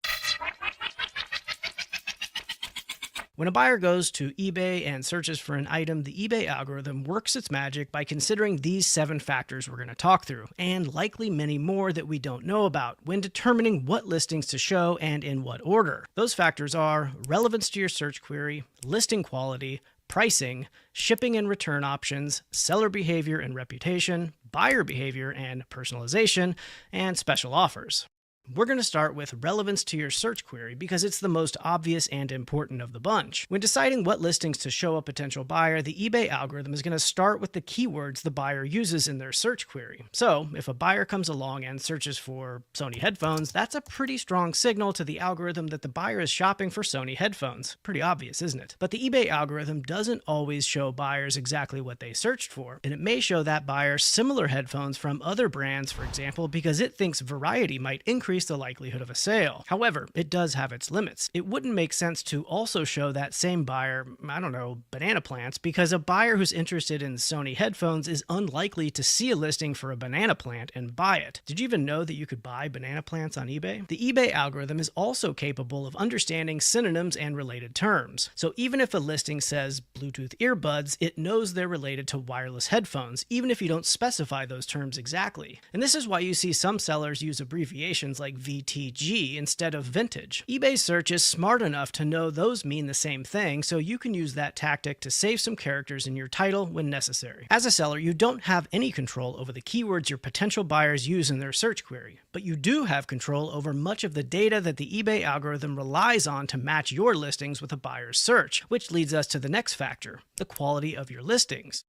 When a buyer goes to eBay and searches for an item, the eBay algorithm works its magic by considering these 7 factors we're going to talk through, and likely many more that we don't know about, when determining what listings to show and in what order. Those factors are relevance to your search query, listing quality, pricing, shipping and return options, seller behavior and reputation, buyer behavior and personalization, and special offers. We're going to start with relevance to your search query because it's the most obvious and important of the bunch. When deciding what listings to show a potential buyer, the eBay algorithm is going to start with the keywords the buyer uses in their search query. So, if a buyer comes along and searches for Sony headphones, that's a pretty strong signal to the algorithm that the buyer is shopping for Sony headphones. Pretty obvious, isn't it? But the eBay algorithm doesn't always show buyers exactly what they searched for, and it may show that buyer similar headphones from other brands, for example, because it thinks variety might increase the likelihood of a sale. However, it does have its limits. It wouldn't make sense to also show that same buyer, I don't know, banana plants, because a buyer who's interested in Sony headphones is unlikely to see a listing for a banana plant and buy it. Did you even know that you could buy banana plants on eBay? The eBay algorithm is also capable of understanding synonyms and related terms. So even if a listing says Bluetooth earbuds, it knows they're related to wireless headphones, even if you don't specify those terms exactly. And this is why you see some sellers use abbreviations like VTG instead of vintage. eBay's search is smart enough to know those mean the same thing, so you can use that tactic to save some characters in your title when necessary. As a seller, you don't have any control over the keywords your potential buyers use in their search query, but you do have control over much of the data that the eBay algorithm relies on to match your listings with a buyer's search, which leads us to the next factor, the quality of your listings.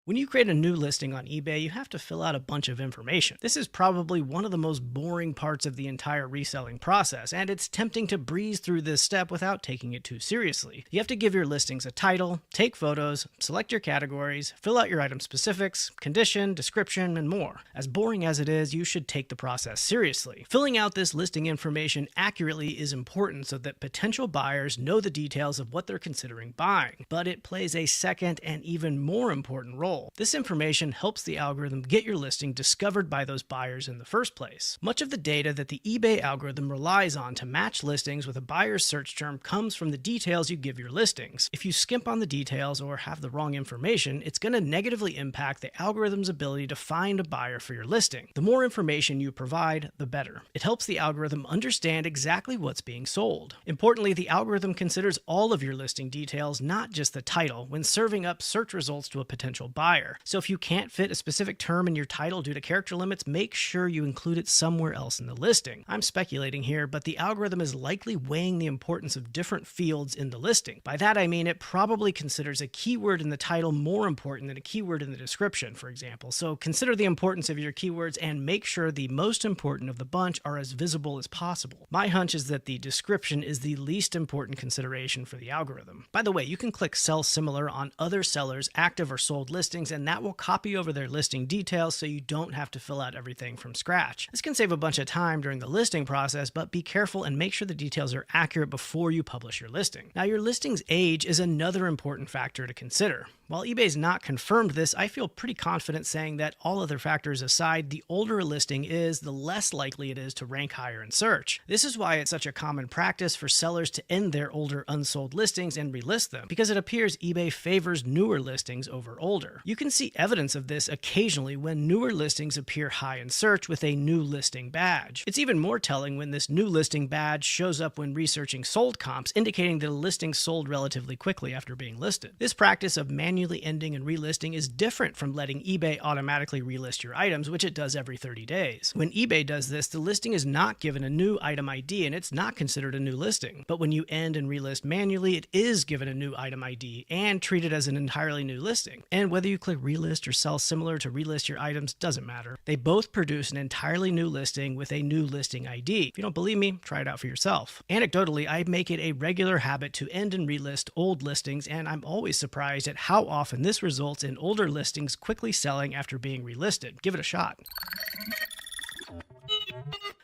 When you create a new listing on eBay, you have to fill out a bunch of information. This is probably one of the most boring parts of the entire reselling process, and it's tempting to breeze through this step without taking it too seriously. You have to give your listings a title, take photos, select your categories, fill out your item specifics, condition, description, and more. As boring as it is, you should take the process seriously. Filling out this listing information accurately is important so that potential buyers know the details of what they're considering buying, but it plays a second and even more important role. This information helps the algorithm get your listing discovered by those buyers in the first place. Much of the data that the eBay algorithm relies on to match listings with a buyer's search term comes from the details you give your listings. If you skimp on the details or have the wrong information, it's going to negatively impact the algorithm's ability to find a buyer for your listing. The more information you provide, the better. It helps the algorithm understand exactly what's being sold. Importantly, the algorithm considers all of your listing details, not just the title, when serving up search results to a potential buyer. So if you can't fit a specific term in your title due to character limits, make sure you include it somewhere else in the listing. I'm speculating here, but the algorithm is likely weighing the importance of different fields in the listing. By that I mean it probably considers a keyword in the title more important than a keyword in the description, for example. So consider the importance of your keywords and make sure the most important of the bunch are as visible as possible. My hunch is that the description is the least important consideration for the algorithm. By the way, you can click Sell Similar on other sellers' active or sold listings listings, and that will copy over their listing details so you don't have to fill out everything from scratch. This can save a bunch of time during the listing process, but be careful and make sure the details are accurate before you publish your listing. Now, your listing's age is another important factor to consider. While eBay's not confirmed this, I feel pretty confident saying that all other factors aside, the older a listing is, the less likely it is to rank higher in search. This is why it's such a common practice for sellers to end their older unsold listings and relist them, because it appears eBay favors newer listings over older. You can see evidence of this occasionally when newer listings appear high in search with a new listing badge. It's even more telling when this new listing badge shows up when researching sold comps, indicating that a listing sold relatively quickly after being listed. This practice of manually ending and relisting is different from letting eBay automatically relist your items, which it does every 30 days. When eBay does this, the listing is not given a new item ID and it's not considered a new listing. But when you end and relist manually, it is given a new item ID and treated as an entirely new listing. And whether you click relist or sell similar to relist your items doesn't matter. They both produce an entirely new listing with a new listing ID. If you don't believe me, try it out for yourself. Anecdotally, I make it a regular habit to end and relist old listings, and I'm always surprised at how often this results in older listings quickly selling after being relisted. Give it a shot.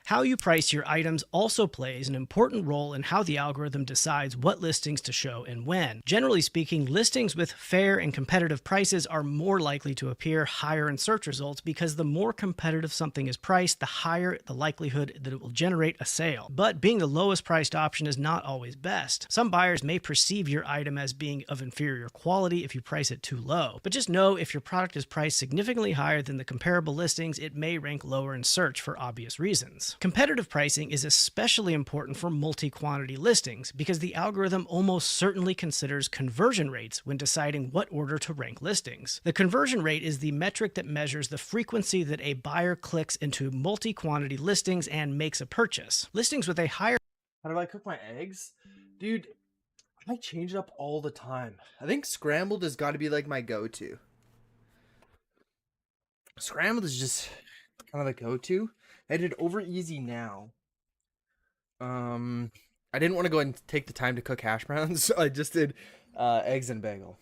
How you price your items also plays an important role in how the algorithm decides what listings to show and when. Generally speaking, listings with fair and competitive prices are more likely to appear higher in search results because the more competitive something is priced, the higher the likelihood that it will generate a sale. But being the lowest priced option is not always best. Some buyers may perceive your item as being of inferior quality if you price it too low. But just know if your product is priced significantly higher than the comparable listings, it may rank lower in search for obvious reasons. Competitive pricing is especially important for multi-quantity listings because the algorithm almost certainly considers conversion rates when deciding what order to rank listings. The conversion rate is the metric that measures the frequency that a buyer clicks into multi-quantity listings and makes a purchase. Listings with a higher... How do I cook my eggs? Dude, I change it up all the time. I think scrambled has got to be like my go-to. Scrambled is just kind of the go-to. I did over easy now. I didn't want to go and take the time to cook hash browns, so I just did eggs and bagel.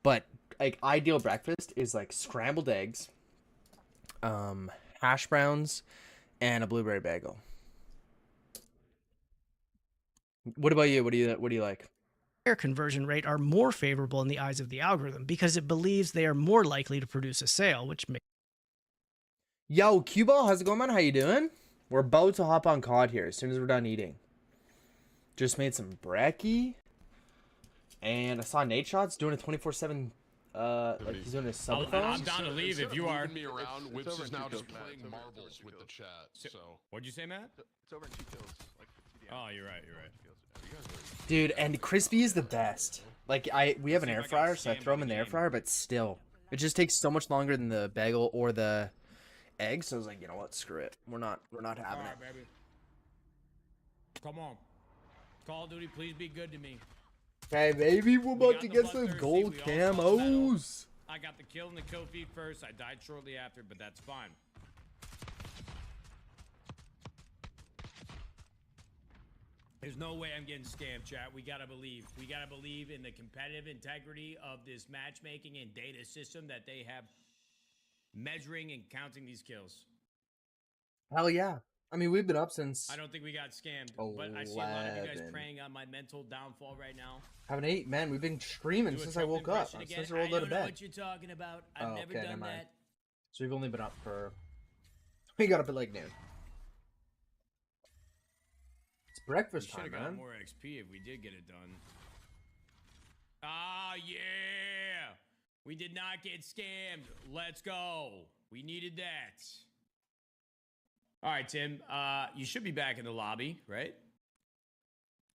But like ideal breakfast is like scrambled eggs, hash browns, and a blueberry bagel. What about you? What do you like? Higher conversion rate are more favorable in the eyes of the algorithm because it believes they are more likely to produce a sale, which makes... Yo, Q-Ball, how's it going, man? How you doing? We're about to hop on COD here as soon as we're done eating. Just made some brekkie. And I saw Nate Shots doing a 24/7, like he's doing a subathon. I'm down to leave if you are. Me around. Whips is now just playing marbles with the chat. So What'd you say, Matt? it's over in 2 kills. Like TDM. Oh, you're right. Dude, and crispy is the best. Like we have an air fryer, so I throw them in the air fryer, but still, it just takes so much longer than the bagel or the eggs. So I was like, you know what, screw it. We're not having it. Baby. Come on. Call of Duty, please be good to me. Okay, baby, we're about to got get the some bloodthirsty, gold we all saw the medal. camos. I got the kill and the kill feed first. I died shortly after, but that's fine. There's no way I'm getting scammed, chat. We gotta believe. We gotta believe in the competitive integrity of this matchmaking and data system that they have measuring and counting these kills. Hell yeah. I mean, we've been up since I don't think we got scammed, but I see a lot of you guys 11. preying on my mental downfall right now. Haven't ate, man. We've been streaming Do a since I Trump woke up. impression again. Since I rolled out of don't know bed. what you're talking about. I've Oh, never okay, done never mind. that. So we've only been up for... We got up at like noon. It's We breakfast should time, have got man. more XP if we did get it done. Ah, yeah! We did not get scammed. Let's go. We needed that. All right, Tim. You should be back in the lobby, right?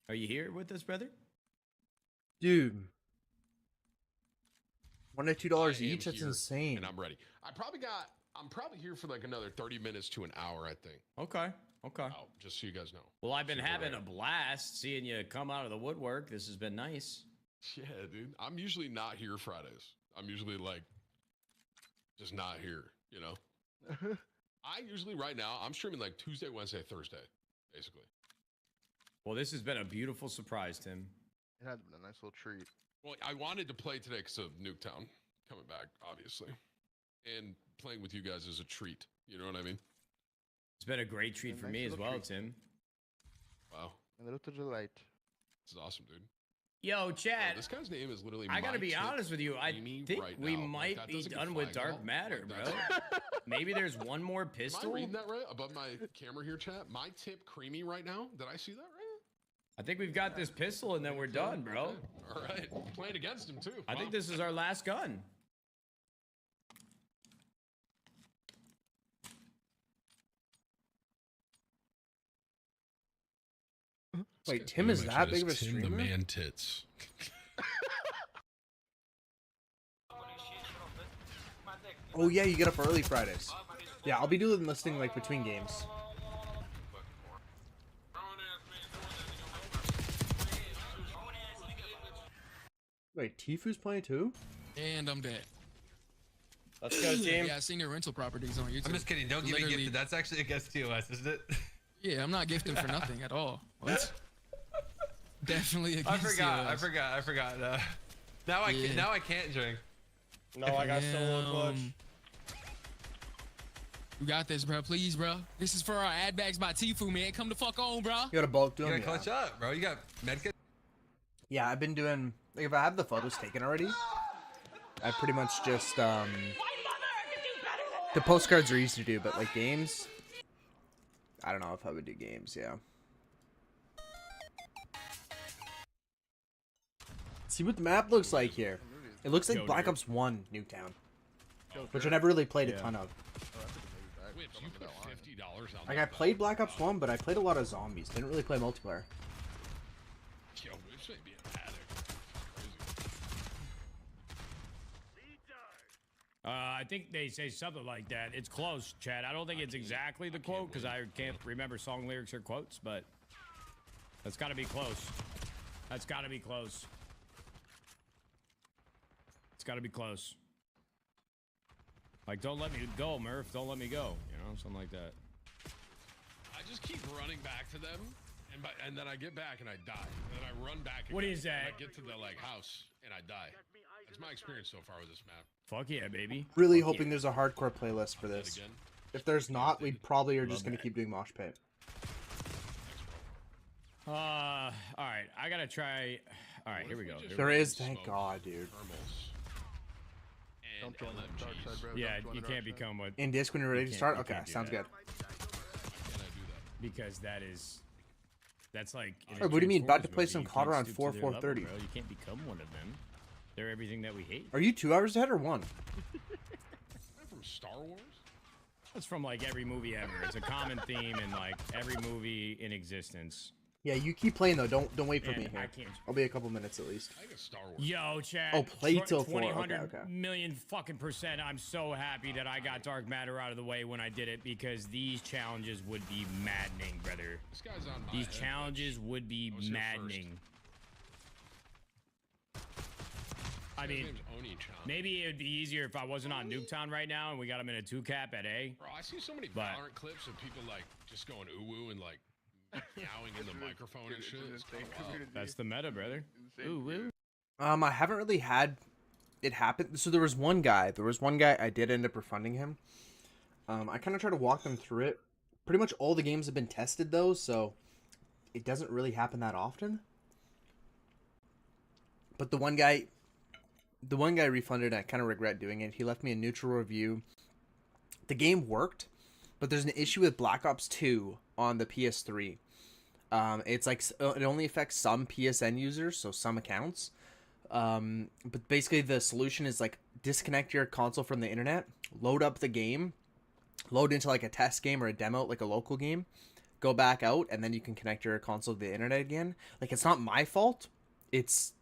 Are you here with us, brother? Dude. $1 or $2 I am each? That's here, insane. And I'm ready. I'm probably here for like another 30 minutes to an hour, I think. Okay. Okay. Oh, just so you guys know. Well, I've been Super having rare. a blast seeing you come out of the woodwork. This has been nice. Yeah, dude. I'm usually not here Fridays. I'm usually like just not here, you know? I usually right now I'm streaming like Tuesday, Wednesday, Thursday, basically. Well, this has been a beautiful surprise, Tim. It has been a nice little treat. Well, I wanted to play today because of Nuketown, coming back, obviously, and playing with you guys is a treat. You know what I mean? It's been a great treat for nice me as little well, treat. Tim. Wow, A little delight. this is awesome, dude. Yo, Bro, chat. this guy's name is literally. I gotta My be Tip honest with you. I Creamy think right we now. Like, might that be doesn't get done with flagged at Dark all. Matter, Like, bro. that's- Maybe there's one more Am I pistol. reading that right above my camera here, chat? My tip creamy right now. Did I see that right? I think we've got this pistol and then we're done, bro. Okay. All right, playing against him too. I think Wow. this is our last gun. Wait, Tim is that big of a Tim streamer? the man tits. Oh yeah, you get up early Fridays. Yeah, I'll be doing listing like between games. Wait, Tifu's playing too? And I'm dead. Let's go, team. Yeah, I seen their rental properties on YouTube. I'm just kidding. Don't give me Literally- gifted. That's actually against TOS, isn't it? Yeah, I'm not gifting for nothing at all. What? Definitely against I forgot. TOS. I forgot. Now I Yeah. can't. Now I can't drink. No, I got solo clutch. You got this, bro. Please, bro. This is for our ad bags by Tifu, man. Come the fuck on, bro. You got a bulk You doing gotta clutch up, bro. You got medkit. Yeah, I've been doing like if I have the photos taken already, I pretty much just the postcards are easy to do, but like games, I don't know if I would do games, yeah. See what the map looks like here. It looks like Go, Black dude. Ops 1 Nuketown, which I never really played a ton of. Whips, you put $50 on Like that I played Black Ops 1, but I played a lot of zombies. Didn't really play multiplayer. Yo, Whips may be an addict. Crazy. I think they say something like that. It's close, Chad. I don't think it's exactly the quote because I can't remember song lyrics or quotes, but that's got to be close. That's got to be close. It's got to be close. Like, don't let me go, Murph. Don't let me go. You know, something like that. I just keep running back to them, and then I get back and I die. And then I run back. What again, is that? And I get to the like house and I die. That's my experience so far with this map. Fuck yeah, baby. Really Fuck hoping yeah. there's a hardcore playlist for Dead this. again. If there's not, we probably are Love just gonna that. keep doing mosh pit. All right. I gotta try. All right, here we go. Here we There go. is, thank God, dude. Thermals. And Don't join the dark side, LMGs. bro. Yeah, Don't join you the can't dark side. become what In disc when you're ready to can't- start? you Okay, can't do sounds that. good. Can I do that? because that's like. in a Wait, what do you mean? About to Transformers play movie, some you COD can't around stoop 4, to their level, 4:30. bro. You can't become one of them. They're everything that we hate. Are you 2 hours ahead or 1? I'm from Star Wars? It's from like every movie ever. It's a common theme in like every movie in existence. Yeah, you keep playing though. Don't wait for Man, me here. I can't. I'll be a couple minutes at least. I think it's Star Wars. Yo, Chad. Oh, play till 4, 20, okay, 100 okay. million fucking percent. I'm so happy that I got Dark Matter out of the way when I did it because these challenges would be maddening, brother. This guy's on my These head, challenges would be I was here maddening. I His mean, name's Oni-chan. maybe it would be easier if I wasn't on Nuketown right now and we got him in a 2-cap at A. Bro, I see so many But- Valorant clips of people like just going ooh-woo and like yowling in the microphone and shit. It's kinda wild. That's the meta, brother. Ooh, woo. I haven't really had it happen. So there was one guy. I did end up refunding him. I kind of try to walk them through it. Pretty much all the games have been tested though, so it doesn't really happen that often. But the one guy refunded. I kind of regret doing it. He left me a neutral review. The game worked, but there's an issue with Black Ops 2 on the PS3. It's like it only affects some PSN users, so some accounts. But basically the solution is like disconnect your console from the internet, load up the game, load into like a test game or a demo, like a local game, go back out, and then you can connect your console to the internet again. Like it's not my fault. It's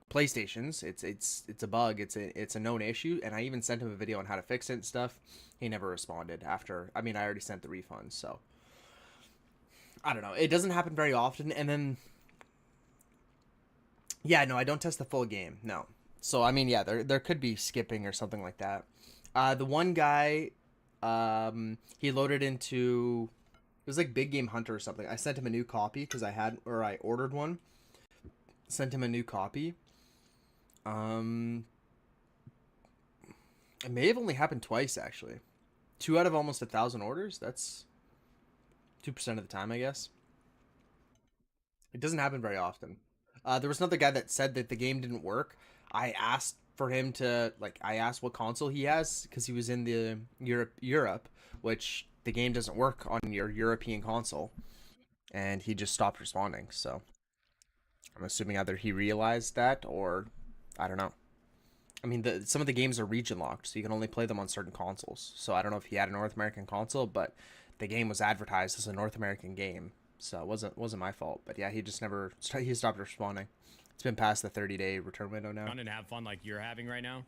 PlayStation's. It's a bug. It's a known issue, and I even sent him a video on how to fix it and stuff. He never responded after. I mean, I already sent the refund, so I don't know. It doesn't happen very often, and then yeah, no, I don't test the full game. No, so I mean, yeah, there could be skipping or something like that. The one guy, he loaded into it was like Big Game Hunter or something. I sent him a new copy because I ordered one. Sent him a new copy. It may have only happened twice, actually. 2 out of almost 1,000 orders? That's 2% of the time, I guess. It doesn't happen very often. There was another guy that said that the game didn't work. I asked for him to, like, I asked what console he has, because he was in the Europe, which the game doesn't work on your European console. And he just stopped responding, so I'm assuming either he realized that, or I don't know. I mean, some of the games are region locked, so you can only play them on certain consoles. So I don't know if he had a North American console, but the game was advertised as a North American game, so it wasn't my fault. But yeah, he stopped responding. It's been past the 30-day return window now. Fun and have fun like you're having right now.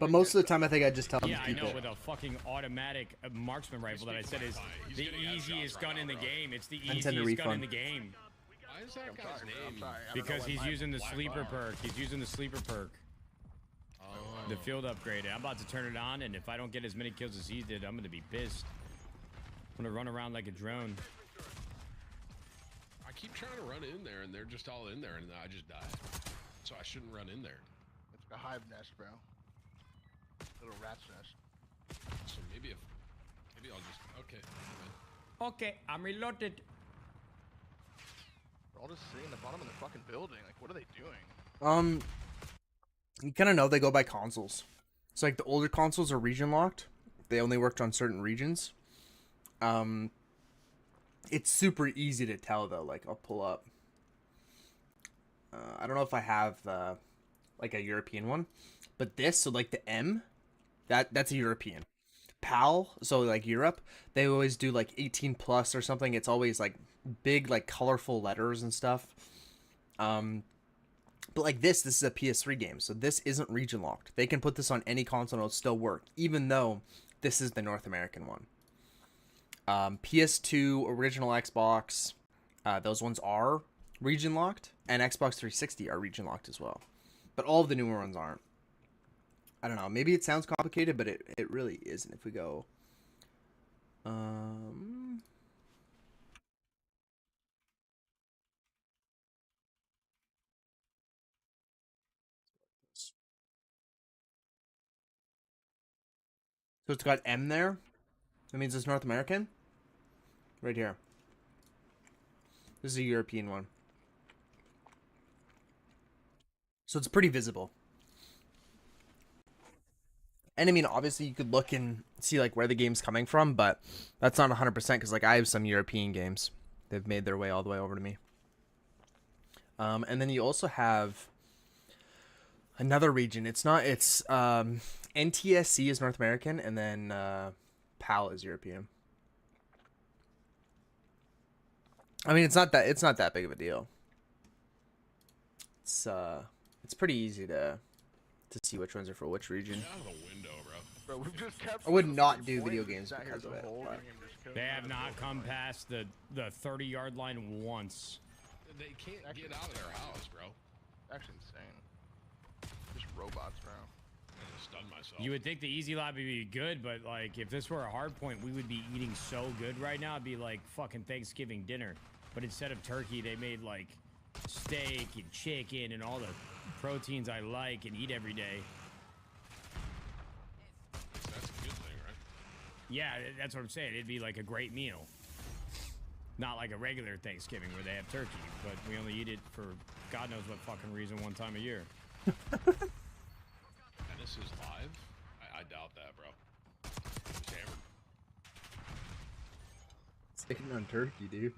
But most of the time, I think I just tell him Yeah, to I keep know. it. With a fucking automatic marksman rifle that I said is the easiest gun in the game. It's the Intended easiest gun in refund. the game. Why is that guy's name? Because he's using the sleeper perk. He's using the sleeper perk. The field upgrade. I'm about to turn it on, and if I don't get as many kills as he did, I'm gonna be pissed. I'm gonna run around like a drone. I keep trying to run in there, and they're just all in there, and I just die. So I shouldn't run in there. It's a hive nest, bro. Little rat's nest. So maybe I'll just okay. Okay, I'm reloaded. They're all just sitting in the bottom of the fucking building. Like, what are they doing? You kind of know they go by consoles. So like the older consoles are region locked. They only worked on certain regions. It's super easy to tell though. Like I'll pull up. I don't know if I have the like a European one, but this, so like the M, that's a European. PAL, so like Europe, they always do like 18 plus or something. It's always like big, like colorful letters and stuff. But like this is a PS3 game, so this isn't region locked. They can put this on any console and it'll still work, even though this is the North American one. PS2, original Xbox, those ones are region locked, and Xbox 360 are region locked as well. But all of the newer ones aren't. I don't know, maybe it sounds complicated, but it really isn't. If we go... So it's got M there. That means it's North American. Right here. This is a European one. So it's pretty visible. And I mean, obviously you could look and see like where the game's coming from, but that's not 100% because like I have some European games. They've made their way all the way over to me. And then you also have another region. It's NTSC is North American, and then PAL is European. I mean, it's not that big of a deal. It's pretty easy to see which ones are for which region. Get out of the window, bro. Bro, we've just kept I would not do video games sat here because of the it. whole but- game just killing They me have out of not the come building. past the 30-yard line once. They can't get out of their house, bro. Actually insane. Just robots, bro. I just stunned myself. You would think the easy lobby would be good, but like if this were a hard point, we would be eating so good right now. It'd be like fucking Thanksgiving dinner. But instead of turkey, they made like steak and chicken and all the proteins I like and eat every day. That's a good thing, right? Yeah, that's what I'm saying. It'd be like a great meal. Not like a regular Thanksgiving where they have turkey, but we only eat it for God knows what fucking reason one time a year. And this is live? I doubt that, bro. It's hammered. Sticking on turkey, dude.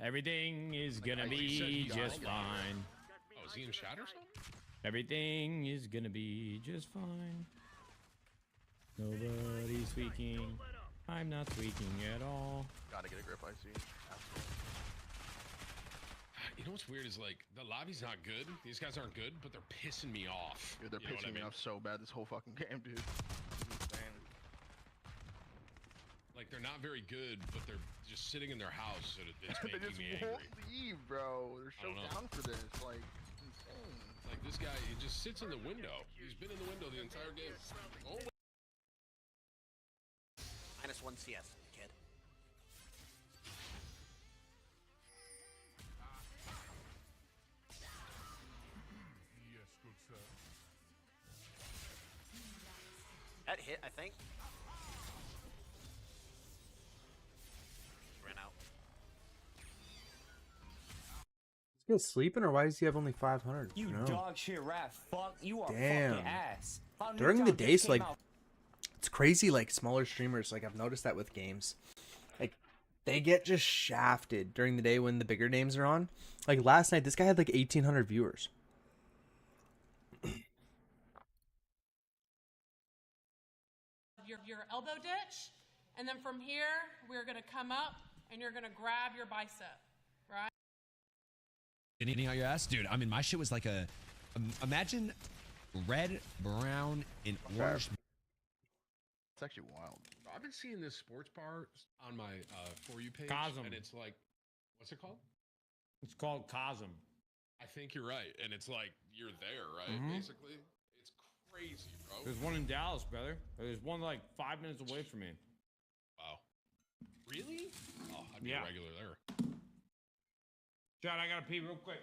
Everything is gonna Like you said, be you got just it. fine. Oh, is he in chat or something? Everything is gonna be just fine. Nobody's tweaking. I'm not tweaking at all. Gotta get a grip, I see. Absolutely. You know what's weird is like the lobby's not good. These guys aren't good, but they're pissing me off. Dude, they're You know what I pissing me mean? off so bad this whole fucking game, dude. It's insane. Like they're not very good, but they're just sitting in their house, and it's They making just me won't angry. leave, bro. They're so I don't know. down for this. Like, it's insane. Like this guy, he just sits in the window. He's been in the window the entire game. Oh, -1 CS, kid. think. Ran out. This guy's sleeping, or why does he have only 500? You No. dog shit rat fuck. You are Damn. fucking ass. How During the Nuketown day, just so like, came out. it's crazy. Like smaller streamers, like I've noticed that with games, like they get just shafted during the day when the bigger names are on. Like last night, this guy had like 1,800 viewers. Your elbow ditch, and then from here we're gonna come up and you're gonna grab your bicep, right? Anything out your ass, dude. I mean, my shit was like a. Imagine red, brown, and orange. It's actually wild. I've been seeing this sports bar on my For You page, Cosm. and it's like, what's it called? It's called Cosm. I think you're right, and it's like you're there, right? Mhm. Basically, it's crazy, bro. There's one in Dallas, brother. There's one like 5 minutes away from me. Wow. Really? Oh, I'd be Yeah. a regular there. Chad, I gotta pee real quick.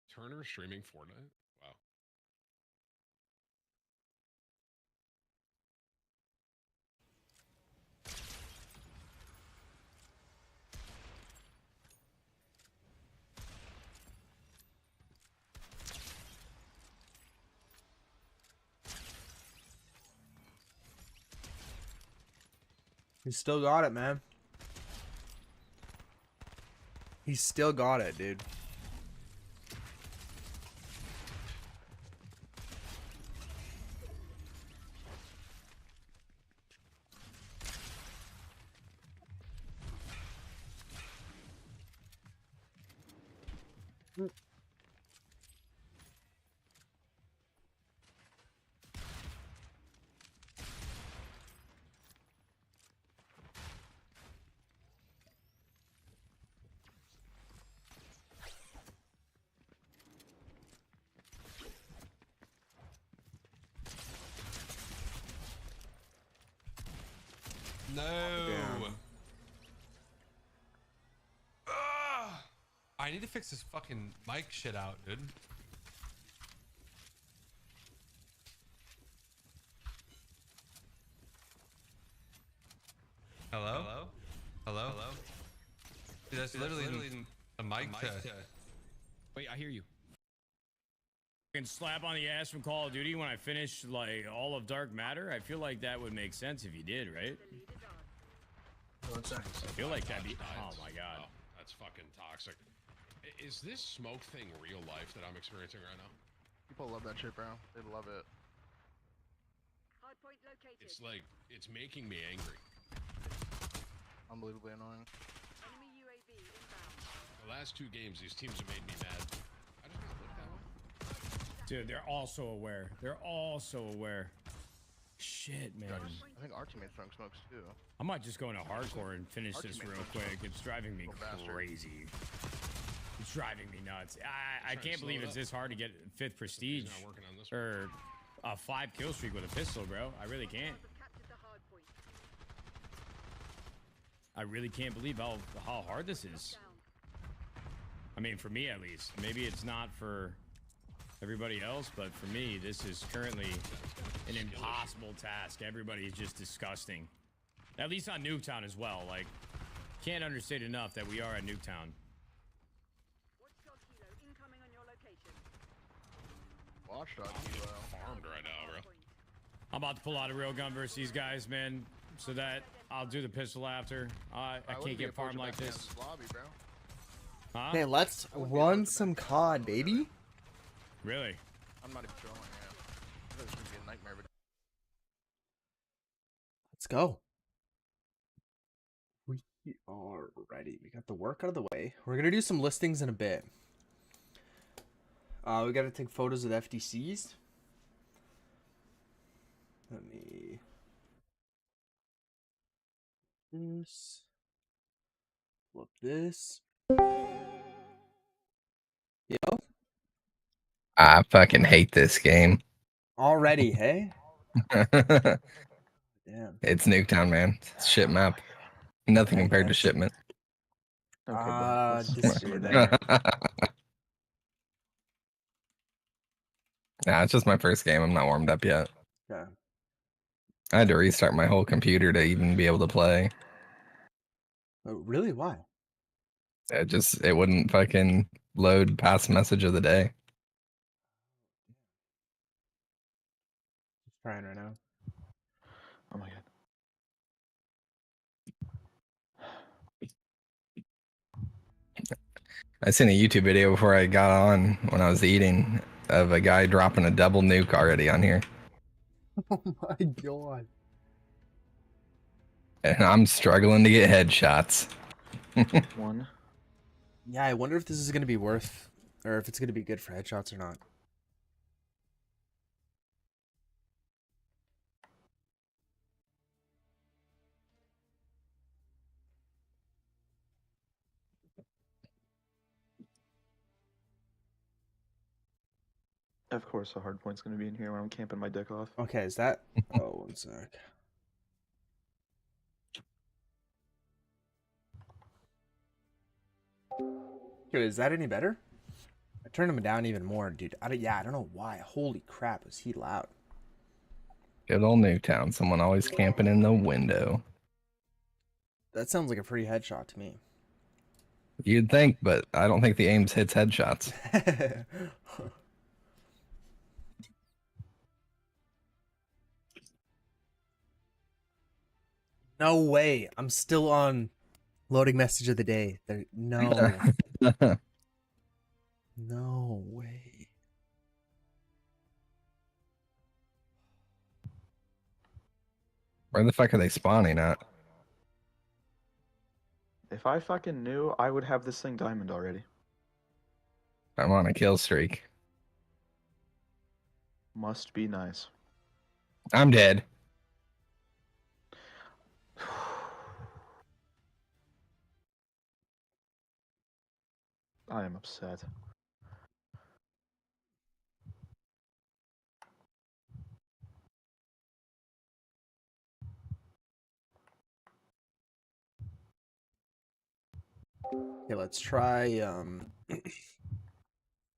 Turner streaming Fortnite. Wow. He's still got it, man. He's still got it, dude. No. Damn. I need to fix this fucking mic shit out, dude. Hello? Hello? Hello? Hello? Dude, that's literally a mic to... Wait, I hear you. Fucking slap on the ass from Call of Duty when I finish like all of Dark Matter. I feel like that would make sense if you did, right? I feel like that'd be. Oh my god. Oh, that's fucking toxic. Is this smoke thing real life that I'm experiencing right now? People love that shit, bro. They love it. It's like, it's making me angry. Unbelievably annoying. The last 2 games, these teams have made me mad. I just not look that way. Dude, they're all so aware. They're all so aware. Shit, man. I think our teammates throwing smokes too. I might just go into hardcore and finish Our this teammates real don't quick. It's driving me Little bastard. crazy. It's driving me nuts. I Trying to can't slow believe it it's up. this hard to get 5th prestige He's not working on this. or a 5 kill streak with a pistol, bro. I really can't. I really can't believe how hard this is. I mean, for me at least. Maybe it's not for everybody else, but for me, this is currently an impossible task. Everybody is just disgusting. At least on Nuketown as well. Like, can't understate enough that we are at Nuketown. Watchdog, Farmed right now, bro. I'm about to pull out a real gun versus these guys, man, so that I'll do the pistol after. I can't get farmed like this. Lobby, bro. Huh? Man, let's run some COD, baby. Really? I'm not even trolling, yeah. This is gonna be a nightmare, but Let's go. We are ready. We got the work out of the way. We're gonna do some listings in a bit. We gotta take photos of the FDCs. Let me. This. Flip this. Yo. I fucking hate this game. Already, hey? It's Damn. Nuketown, man. It's a shit map. Nothing compared to Shipment. Disagree there. Nah, it's just my first game. I'm not warmed up yet. Yeah. I had to restart my whole computer to even be able to play. Oh, really? Why? It wouldn't fucking load past message of the day. Just trying right now. Oh my god. I seen a YouTube video before I got on when I was eating of a guy dropping a double nuke already on here. Oh my god. And I'm struggling to get headshots. One. Yeah, I wonder if this is gonna be worth, or if it's gonna be good for headshots or not. Of course, the hard point's gonna be in here when I'm camping my dick off. Okay, is that? Oh, one sec. Dude, is that any better? I turned him down even more, dude. I don't know why. Holy crap, is he loud? Good old Nuketown. Someone always camping in the window. That sounds like a free headshot to me. You'd think, but I don't think the aims hits headshots. No way. I'm still on loading message of the day. No. No way. Where the fuck are they spawning at? If I fucking knew, I would have this thing diamond already. I'm on a kill streak. Must be nice. I'm dead. I am upset. Okay, let's try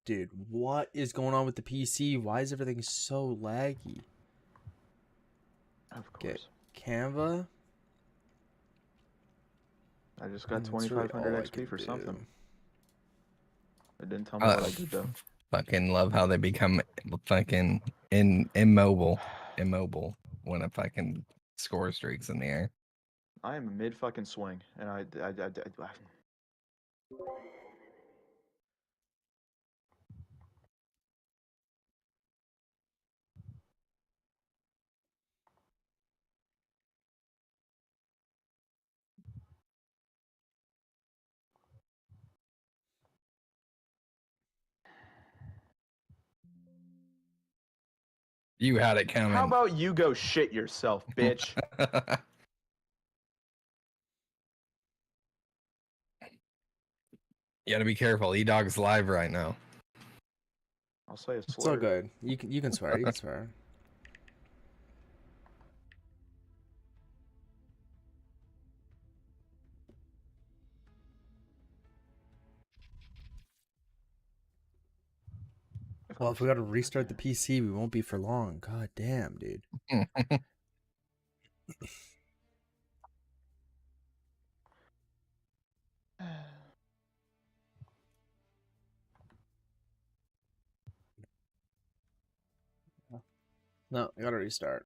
dude, what is going on with the PC? Why is everything so laggy? Of course. Get Canva. I just got That's really 2500 all I XP can for do. something. It didn't tell me what I did though. Fucking love how they become fucking immobile when a fucking score streaks in the air. I am mid fucking swing, and I You had it coming. How about you go shit yourself, bitch? You gotta be careful. E-Dog's live right now. I'll say a slur. It's all good. You can swear. You can swear. Well, if we gotta restart the PC, we won't be for long. God damn, dude. No, I gotta restart.